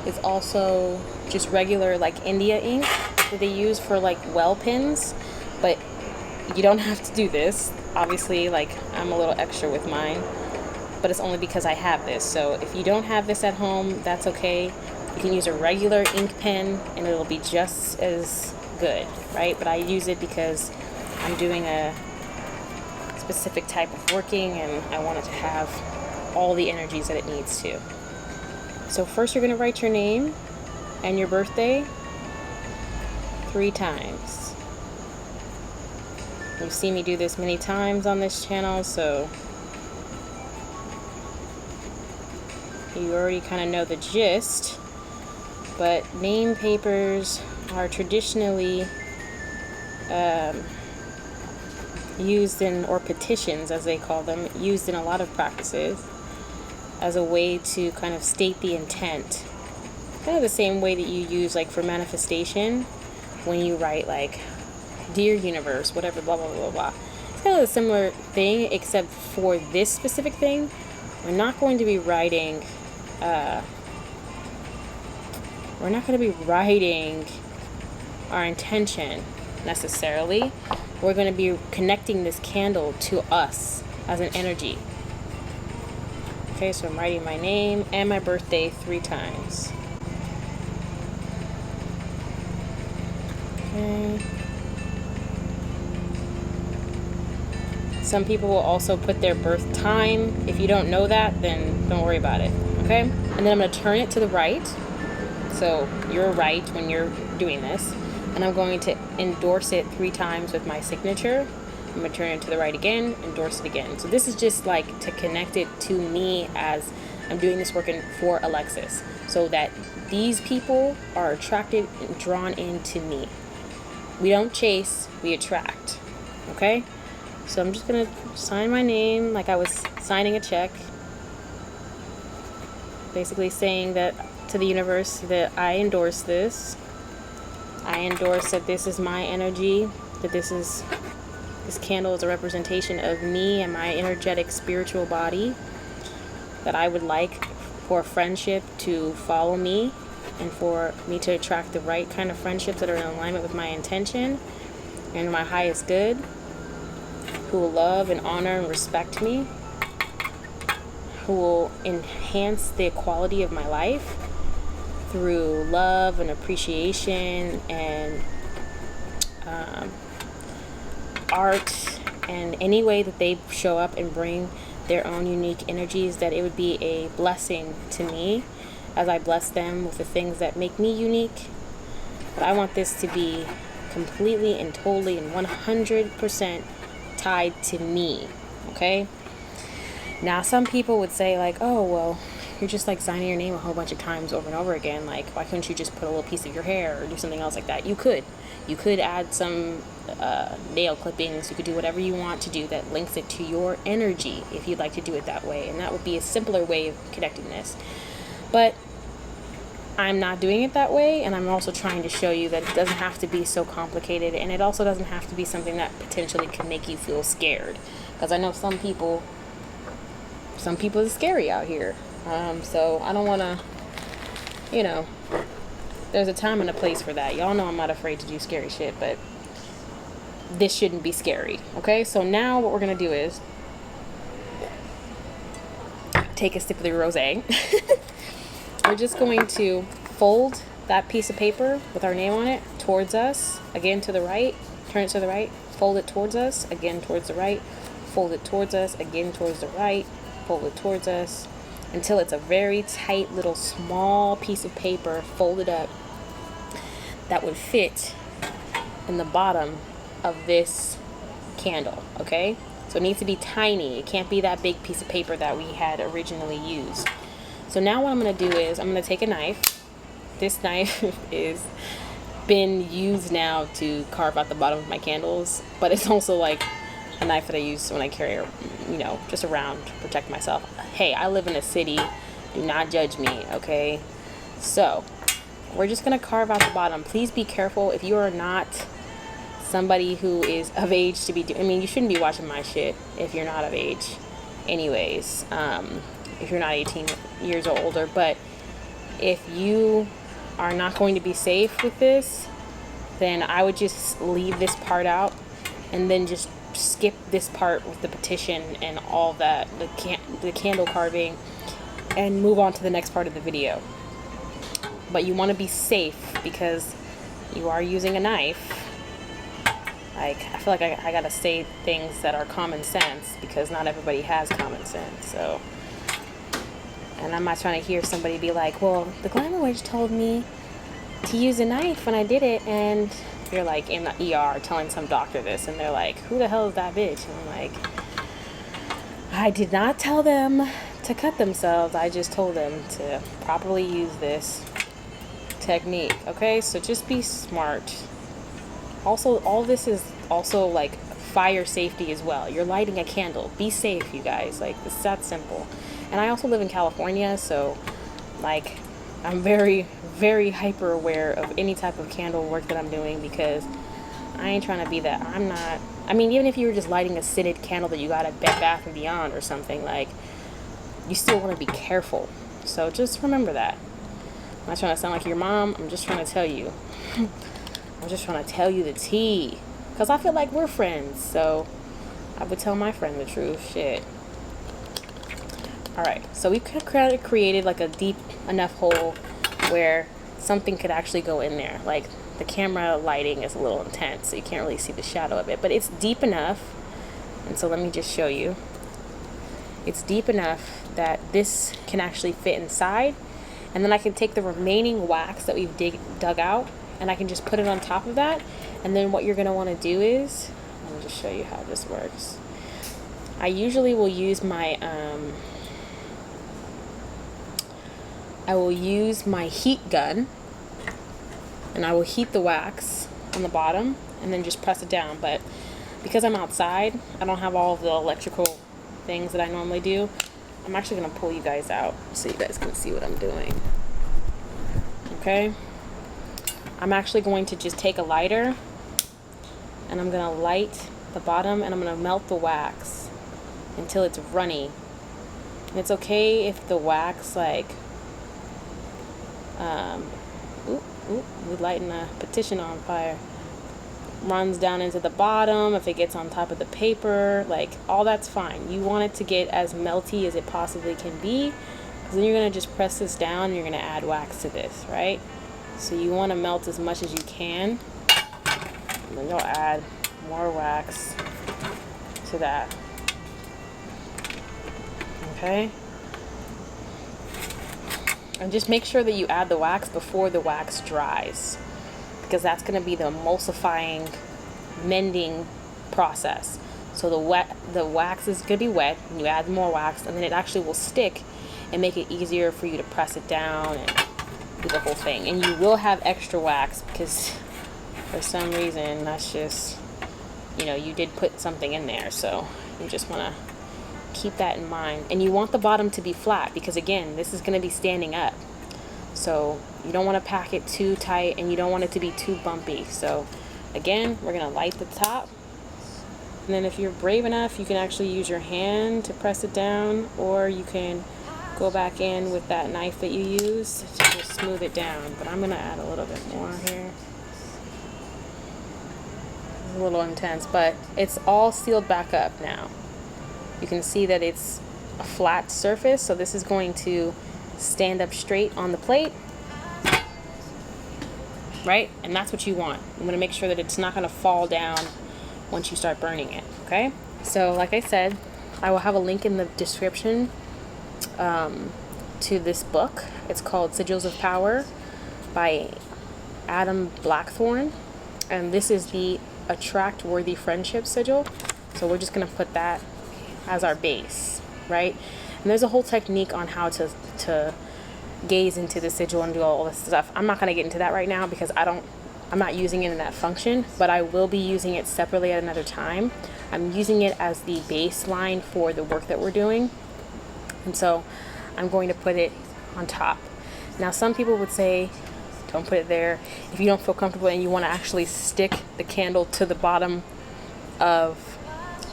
it's also just regular like India ink that they use for like well pins. But you don't have to do this. Obviously, like I'm a little extra with mine, but it's only because I have this. So if you don't have this at home, that's okay. You can use a regular ink pen and it'll be just as good, right? But I use it because I'm doing a specific type of working and I want it to have all the energies that it needs to. So first you're going to write your name and your birthday 3 times. You've seen me do this many times on this channel, so you already kind of know the gist. But name papers are traditionally used in, or petitions as they call them, used in a lot of practices as a way to kind of state the intent. Kind of the same way that you use like for manifestation when you write like, dear universe, whatever, blah, blah, blah, blah. It's kind of a similar thing, except for this specific thing, we're not going to be writing, our intention necessarily. We're going to be connecting this candle to us as an energy. Okay, so I'm writing my name and my birthday 3 times. Okay. Some people will also put their birth time. If you don't know that, then don't worry about it. Okay? And then I'm going to turn it to the right. So you're right when you're doing this. And I'm going to endorse it 3 times with my signature. I'm going to turn it to the right again, endorse it again. So this is just like to connect it to me as I'm doing this working for Alexis. So that these people are attracted and drawn into me. We don't chase, we attract. Okay? So I'm just going to sign my name like I was signing a check. Basically saying that to the universe that I endorse this. I endorse that this is my energy, that this candle is a representation of me and my energetic spiritual body, that I would like for friendship to follow me and for me to attract the right kind of friendships that are in alignment with my intention and my highest good, who will love and honor and respect me, who will enhance the quality of my life through love and appreciation and art and any way that they show up and bring their own unique energies, that it would be a blessing to me as I bless them with the things that make me unique. But I want this to be completely and totally and 100% tied to me, okay? Now, some people would say like, oh, well, you're just like signing your name a whole bunch of times over and over again. Like, why couldn't you just put a little piece of your hair or do something else like that? You could add some nail clippings. You could do whatever you want to do that links it to your energy if you'd like to do it that way. And that would be a simpler way of connecting this. But I'm not doing it that way, and I'm also trying to show you that it doesn't have to be so complicated, and it also doesn't have to be something that potentially can make you feel scared. Because I know some people is scary out here. So I don't want to, you know, there's a time and a place for that. Y'all know I'm not afraid to do scary shit, but this shouldn't be scary. Okay, so now what we're going to do is take a sip of the rosé. We're just going to fold that piece of paper with our name on it towards us, again to the right, turn it to the right, fold it towards us, again towards the right, fold it towards us, again towards the right, fold it towards us, until it's a very tight little small piece of paper folded up that would fit in the bottom of this candle, okay? So it needs to be tiny. It can't be that big piece of paper that we had originally used. So now what I'm going to do is I'm going to take a knife. This knife is been used now to carve out the bottom of my candles, but it's also like a knife that I use when I carry, you know, just around to protect myself. Hey, I live in a city. Do not judge me, okay? So we're just going to carve out the bottom. Please be careful if you are not somebody who is of age to be I mean, you shouldn't be watching my shit if you're not of age anyways. If you're not 18 years or older, but if you are not going to be safe with this, then I would just leave this part out and then just skip this part with the petition and all that, the candle carving, and move on to the next part of the video. But you want to be safe because you are using a knife. Like, I feel like I gotta say things that are common sense because not everybody has common sense. So, and I'm not trying to hear somebody be like, well, the Glamour Witch told me to use a knife when I did it, and you're like in the ER telling some doctor this, and they're like, who the hell is that bitch? And I'm like, I did not tell them to cut themselves. I just told them to properly use this technique. Okay, so just be smart. Also, all this is also like fire safety as well. You're lighting a candle. Be safe, you guys. Like, it's that simple. And I also live in California, so like I'm very, very hyper aware of any type of candle work that I'm doing because I ain't trying to be that. I'm not. I mean, even if you were just lighting a scented candle that you got at Bed Bath & Beyond or something, like, you still want to be careful. So just remember that. I'm not trying to sound like your mom. I'm just trying to tell you. I'm just trying to tell you the tea. Because I feel like we're friends. So I would tell my friend the truth. Shit. Alright. So we created like a deep enough hole where something could actually go in there. Like, the camera lighting is a little intense, so you can't really see the shadow of it. But it's deep enough. And so let me just show you. It's deep enough that this can actually fit inside. And then I can take the remaining wax that we've dug out, and I can just put it on top of that. And then what you're going to want to do is, let me just show you how this works. I usually will use my heat gun, and I will heat the wax on the bottom and then just press it down. But because I'm outside, I don't have all of the electrical things that I normally do. I'm actually going to pull you guys out so you guys can see what I'm doing. Okay? I'm actually going to just take a lighter and I'm going to light the bottom and I'm going to melt the wax until it's runny. And it's okay if the wax, like, we're lighting a petition on fire, runs down into the bottom, if it gets on top of the paper, like, all that's fine. You want it to get as melty as it possibly can be, because then you're going to just press this down and you're going to add wax to this, right? So you want to melt as much as you can, and then you'll add more wax to that. Okay? And just make sure that you add the wax before the wax dries, because that's going to be the emulsifying, mending process. So the wax is gonna be wet, and you add more wax, and then it actually will stick and make it easier for you to press it down and do the whole thing. And you will have extra wax because for some reason that's just, you did put something in there, so you just want to keep that in mind. And you want the bottom to be flat because, again, this is going to be standing up, so you don't want to pack it too tight and you don't want it to be too bumpy. So again, we're going to light the top, and then if you're brave enough, you can actually use your hand to press it down, or you can go back in with that knife that you used to just smooth it down. But I'm going to add a little bit more here. A little intense, but it's all sealed back up now. You can see that it's a flat surface, so this is going to stand up straight on the plate, right? And that's what you want. I'm going to make sure that it's not going to fall down once you start burning it, okay? So like I said, I will have a link in the description to this book. It's called Sigils of Power by Adam Blackthorne, and this is the Attract Worthy Friendship sigil. So we're just going to put that as our base, right? And there's a whole technique on how to gaze into the sigil and do all this stuff. I'm not going to get into that right now because I'm not using it in that function, but I will be using it separately at another time. I'm using it as the baseline for the work that we're doing, and so I'm going to put it on top. Now, some people would say, don't put it there if you don't feel comfortable and you want to actually stick the candle to the bottom of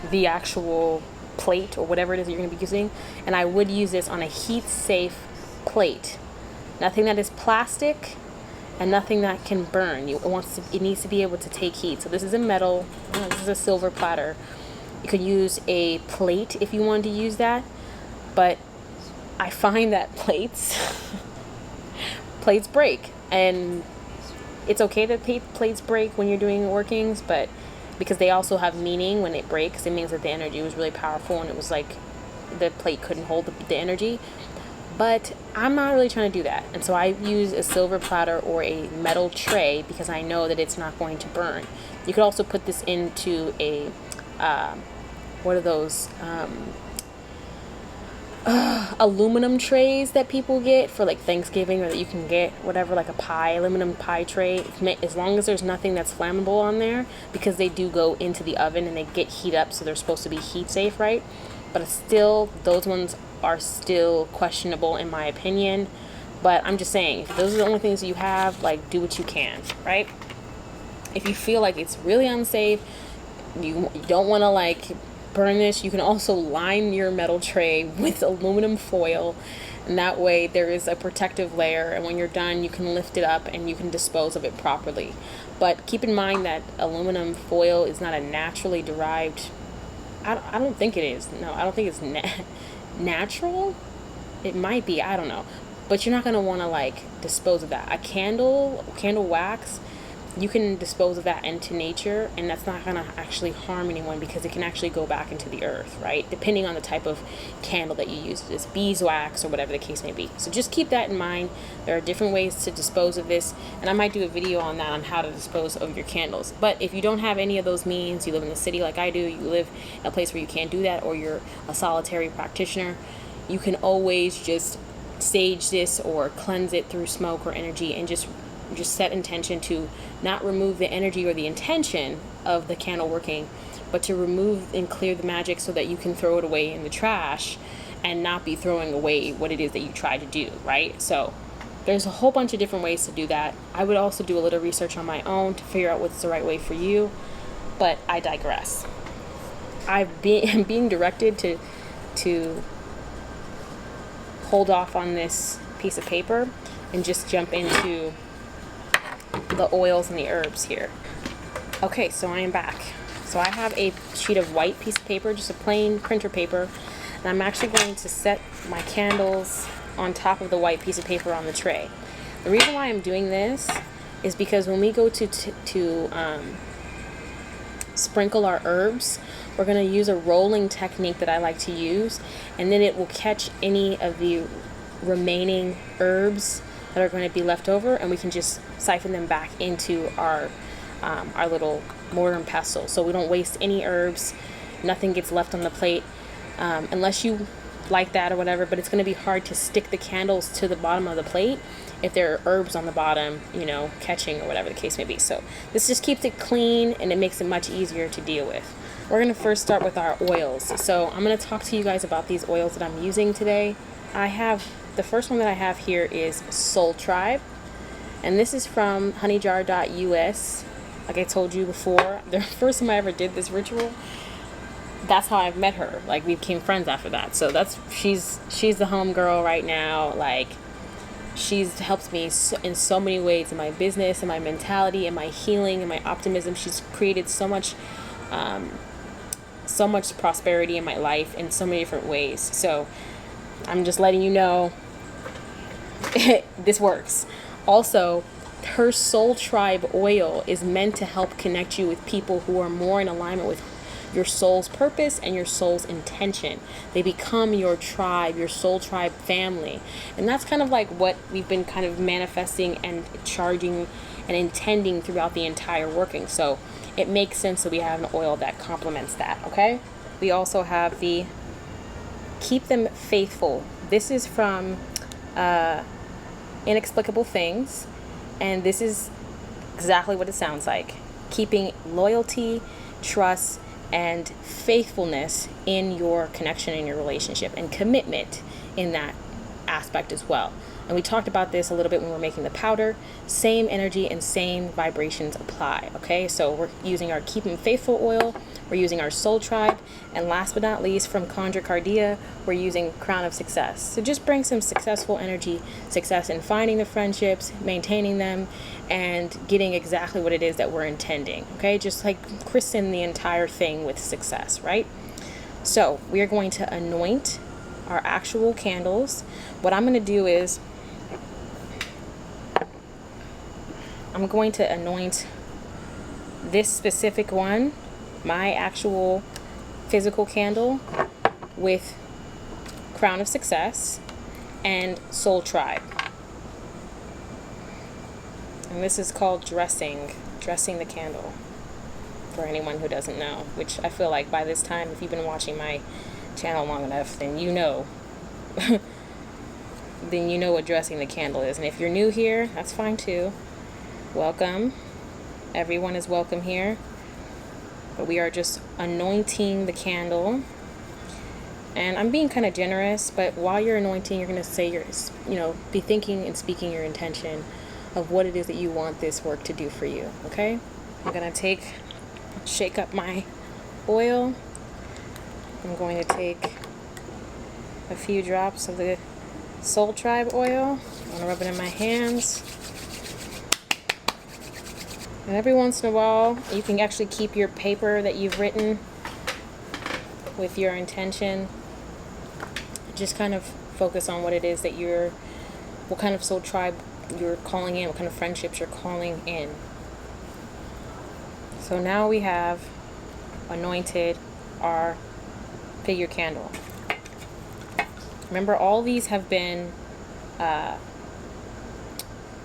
the actual plate or whatever it is that you're going to be using. And I would use this on a heat safe plate, nothing that is plastic and nothing that can burn. It needs to be able to take heat. So this is a metal, this is a silver platter. You could use a plate if you wanted to use that, but I find that plates break. And it's okay that plates break when you're doing workings, but because they also have meaning when it breaks, it means that the energy was really powerful and it was like the plate couldn't hold the energy. But I'm not really trying to do that. And so I use a silver platter or a metal tray because I know that it's not going to burn. You could also put this into a, what are those? Aluminum trays that people get for like Thanksgiving, or that you can get whatever, like a aluminum pie tray, as long as there's nothing that's flammable on there, because they do go into the oven and they get heat up, so they're supposed to be heat safe, right? But still, those ones are still questionable in my opinion. But I'm just saying, if those are the only things that you have, like, do what you can, right? If you feel like it's really unsafe, you don't want to like burn this, you can also line your metal tray with aluminum foil, and that way there is a protective layer, and when you're done you can lift it up and you can dispose of it properly. But keep in mind that aluminum foil is not a naturally derived, I don't think it is. No, I don't think it's natural. It might be, I don't know, but you're not going to want to like dispose of that. A candle wax, you can dispose of that into nature, and that's not going to actually harm anyone because it can actually go back into the earth, right? Depending on the type of candle that you use, it's beeswax or whatever the case may be. So just keep that in mind. There are different ways to dispose of this, and I might do a video on that, on how to dispose of your candles. But if you don't have any of those means, you live in the city like I do, you live in a place where you can't do that, or you're a solitary practitioner, you can always just sage this or cleanse it through smoke or energy, and just set intention to not remove the energy or the intention of the candle working, but to remove and clear the magic so that you can throw it away in the trash and not be throwing away what it is that you try to do, right? So there's a whole bunch of different ways to do that. I would also do a little research on my own to figure out what's the right way for you, but I digress. I'm being directed to hold off on this piece of paper and just jump into the oils and the herbs here. Okay, so I am back. So I have a sheet of white piece of paper, just a plain printer paper, and I'm actually going to set my candles on top of the white piece of paper on the tray. The reason why I'm doing this is because when we go to sprinkle our herbs, we're going to use a rolling technique that I like to use, and then it will catch any of the remaining herbs that are going to be left over, and we can just siphon them back into our little mortar and pestle, so we don't waste any herbs nothing gets left on the plate, unless you like that or whatever, but it's going to be hard to stick the candles to the bottom of the plate if there are herbs on the bottom, you know, catching or whatever the case may be. So this just keeps it clean and it makes it much easier to deal with. We're going to first start with our oils. So I'm going to talk to you guys about these oils that I'm using today. The first one that I have here is Soul Tribe, and this is from honeyjar.us. Like I told you before, the first time I ever did this ritual, that's how I've met her. Like, we became friends after that. So she's the home girl right now. Like, she's helped me in so many ways, in my business, in my mentality, in my healing, in my optimism. She's created so much prosperity in my life in so many different ways. So I'm just letting you know this works. Also, her Soul Tribe oil is meant to help connect you with people who are more in alignment with your soul's purpose and your soul's intention. They become your tribe, your Soul Tribe family. And that's kind of like what we've been kind of manifesting and charging and intending throughout the entire working. So it makes sense that we have an oil that complements that, okay? We also have the Keep Them Faithful. This is from Inexplicable Things, and this is exactly what it sounds like. Keeping loyalty, trust, and faithfulness in your connection, in your relationship, and commitment in that aspect as well. And we talked about this a little bit when we were making the powder. Same energy and same vibrations apply, okay? So we're using our Keep 'em Faithful oil, we're using our Soul Tribe, and last but not least, from Conjure Cardia, we're using Crown of Success. So just bring some successful energy, success in finding the friendships, maintaining them, and getting exactly what it is that we're intending, okay? Just like christen the entire thing with success, right? So we are going to anoint our actual candles. What I'm going to do is I'm going to anoint this specific one, my actual physical candle, with Crown of Success and Soul Tribe. And this is called dressing the candle, for anyone who doesn't know, which I feel like by this time, if you've been watching my channel long enough, then you know then you know what dressing the candle is. And if you're new here, that's fine too. Welcome. Everyone is welcome here. But we are just anointing the candle. And I'm being kind of generous, but while you're anointing, you're going to say be thinking and speaking your intention of what it is that you want this work to do for you, okay? I'm going to shake up my oil. I'm going to take a few drops of the Soul Tribe oil. I'm going to rub it in my hands. And every once in a while, you can actually keep your paper that you've written with your intention. Just kind of focus on what it is that what kind of Soul Tribe you're calling in, what kind of friendships you're calling in. So now we have anointed our figure candle. Remember, all these have been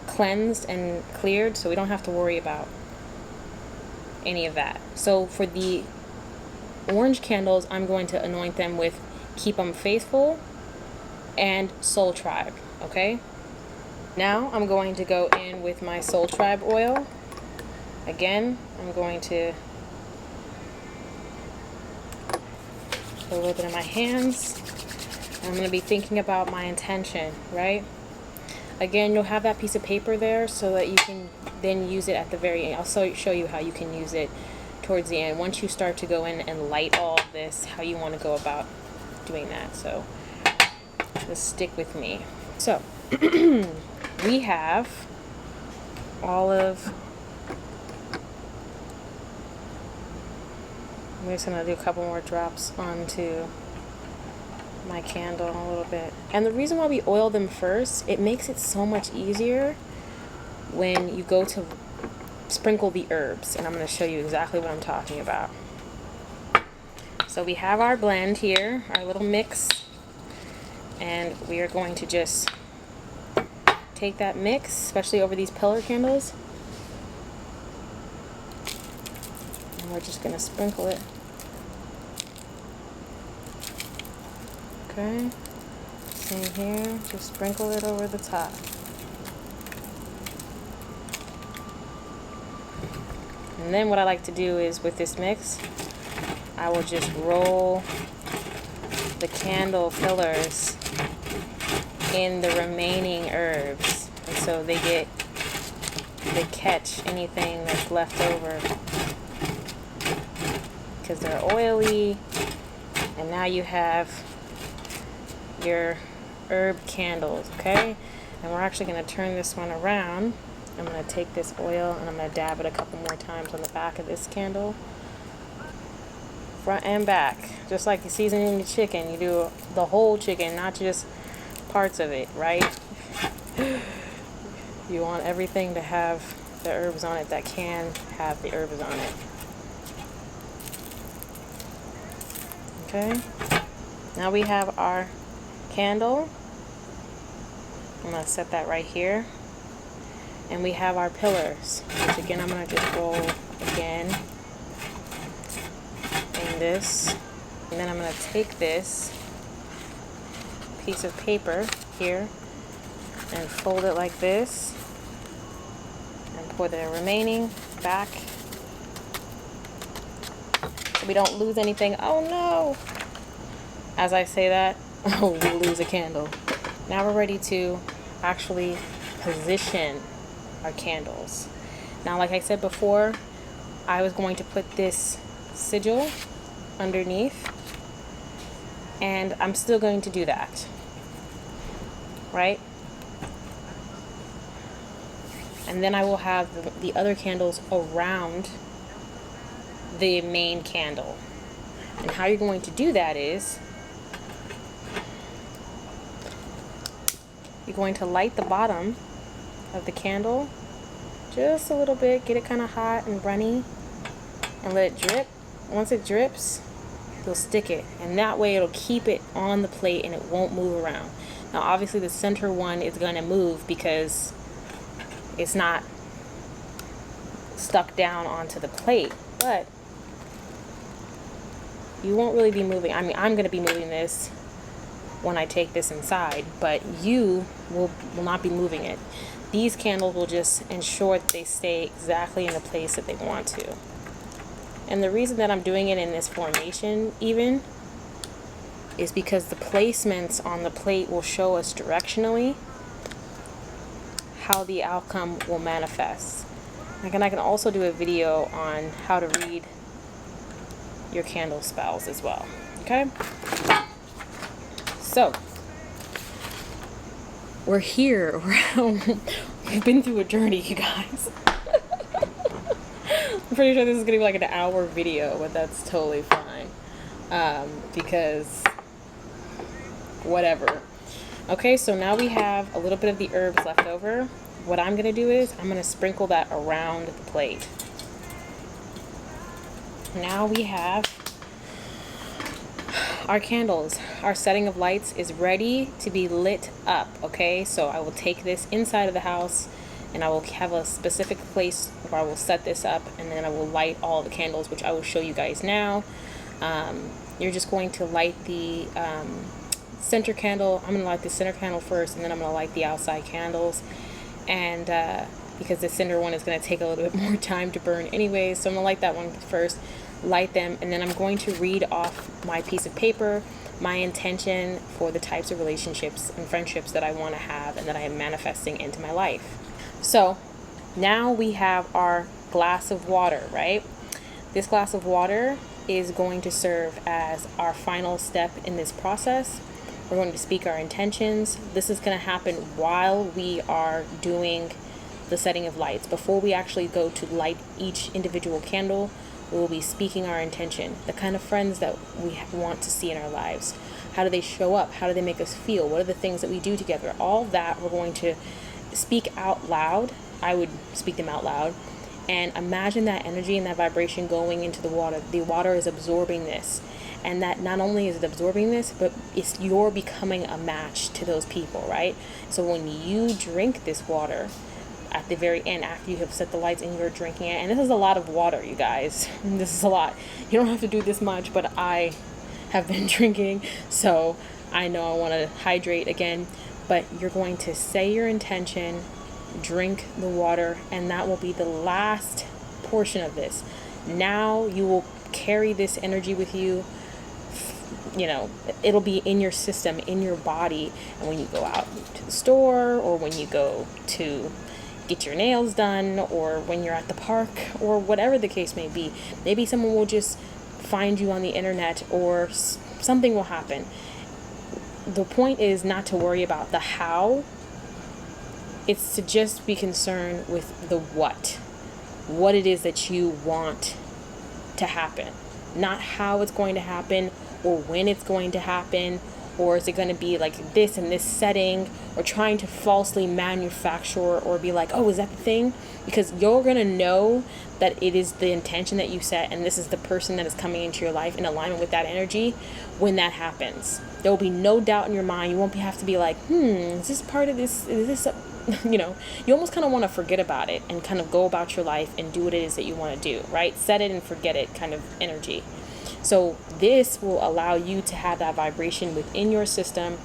cleansed and cleared, so we don't have to worry about any of that. So for the orange candles, I'm going to anoint them with Keep 'em Faithful and Soul Tribe, okay? Now I'm going to go in with my Soul Tribe oil. Again, I'm going to put a little bit in my hands. I'm going to be thinking about my intention, right? Again, you'll have that piece of paper there so that you can then use it at the very end. I'll show you how you can use it towards the end. Once you start to go in and light all of this, how you want to go about doing that. So just stick with me. So we have olive. I'm just going to do a couple more drops onto my candle a little bit. And the reason why we oil them first, it makes it so much easier when you go to sprinkle the herbs. And I'm going to show you exactly what I'm talking about. So we have our blend here, our little mix. And we are going to just take that mix, especially over these pillar candles. And we're just going to sprinkle it Okay, same here, just sprinkle it over the top. And then what I like to do is with this mix, I will just roll the candle pillars in the remaining herbs, and so they catch anything that's left over, because they're oily. And now you have your herb candles, okay? And we're actually going to turn this one around. I'm going to take this oil and I'm going to dab it a couple more times on the back of this candle, front and back, just like you season your chicken. You do the whole chicken, not just parts of it, right? You want everything to have the herbs on it that can have the herbs on it. Okay, now we have our candle. I'm going to set that right here. And we have our pillars, which again I'm going to just roll again in this. And then I'm going to take this piece of paper here and fold it like this and pour the remaining back so we don't lose anything. Oh no! As I say that, we lose a candle. Now we're ready to actually position our candles. Now, like I said before, I was going to put this sigil underneath, and I'm still going to do that, right? And then I will have the other candles around the main candle. And how you're going to do that is you're going to light the bottom of the candle just a little bit, get it kind of hot and runny, and let it drip. Once it drips, you'll stick it, and that way it'll keep it on the plate and it won't move around. Now obviously the center one is going to move because it's not stuck down onto the plate, but you won't really be moving. I mean, I'm going to be moving this when I take this inside, but you will not be moving it. These candles will just ensure that they stay exactly in the place that they want to. And the reason that I'm doing it in this formation even is because the placements on the plate will show us directionally how the outcome will manifest. And I can also do a video on how to read your candle spells as well. Okay? So, we're here. We've been through a journey, you guys. I'm pretty sure this is going to be like an hour video, but that's totally fine. Because whatever. Okay, so now we have a little bit of the herbs left over. What I'm going to do is I'm going to sprinkle that around the plate. Now we have our candles. Our setting of lights is ready to be lit up. Okay, so I will take this inside of the house and I will have a specific place where I will set this up, and then I will light all the candles, which I will show you guys now. You're just going to light the center candle. I'm going to light the center candle first, and then I'm going to light the outside candles. And because the center one is going to take a little bit more time to burn anyways, so I'm going to light that one first, light them, and then I'm going to read off my piece of paper my intention for the types of relationships and friendships that I want to have and that I am manifesting into my life. So now we have our glass of water, right? This glass of water is going to serve as our final step in this process. We're going to speak our intentions. This is going to happen while we are doing the setting of lights. Before we actually go to light each individual candle, we will be speaking our intention, the kind of friends that we want to see in our lives. How do they show up? How do they make us feel? What are the things that we do together? All that we're going to speak out loud. I would speak them out loud. And imagine that energy and that vibration going into the water. The water is absorbing this. And that not only is it absorbing this, but you're becoming a match to those people, right? So when you drink this water, at the very end, after you have set the lights and you're drinking it, and this is a lot of water, you guys. This is a lot. You don't have to do this much, but I have been drinking, so I know I want to hydrate again, but you're going to say your intention, drink the water, and that will be the last portion of this. Now you will carry this energy with you. You know, it'll be in your system, in your body, and when you go out to the store, or when you go to get your nails done, or when you're at the park, or whatever the case may be, maybe someone will just find you on the internet, or something will happen. The point is not to worry about the how. It's to just be concerned with the what it is that you want to happen, not how it's going to happen or when it's going to happen, or is it going to be like this in this setting, or trying to falsely manufacture or be like, oh, is that the thing? Because you're going to know that it is the intention that you set, and this is the person that is coming into your life in alignment with that energy when that happens. There will be no doubt in your mind. You won't have to be like, is this part of this? Is this you know, you almost kind of want to forget about it and kind of go about your life and do what it is that you want to do, right? Set it and forget it kind of energy. So this will allow you to have that vibration within your system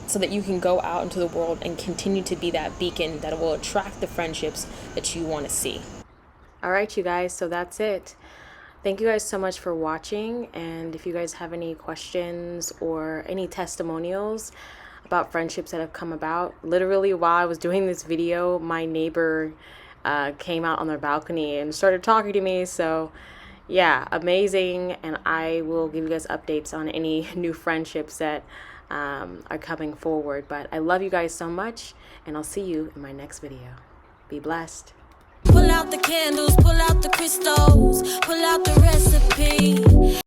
so that you can go out into the world and continue to be that beacon that will attract the friendships that you want to see. All right, you guys, so that's it. Thank you guys so much for watching. And if you guys have any questions or any testimonials about friendships that have come about, literally while I was doing this video, my neighbor came out on their balcony and started talking to me. So yeah, amazing. And I will give you guys updates on any new friendships that are coming forward. But I love you guys so much, and I'll see you in my next video. Be blessed. Pull out the candles, pull out the crystals, pull out the recipe.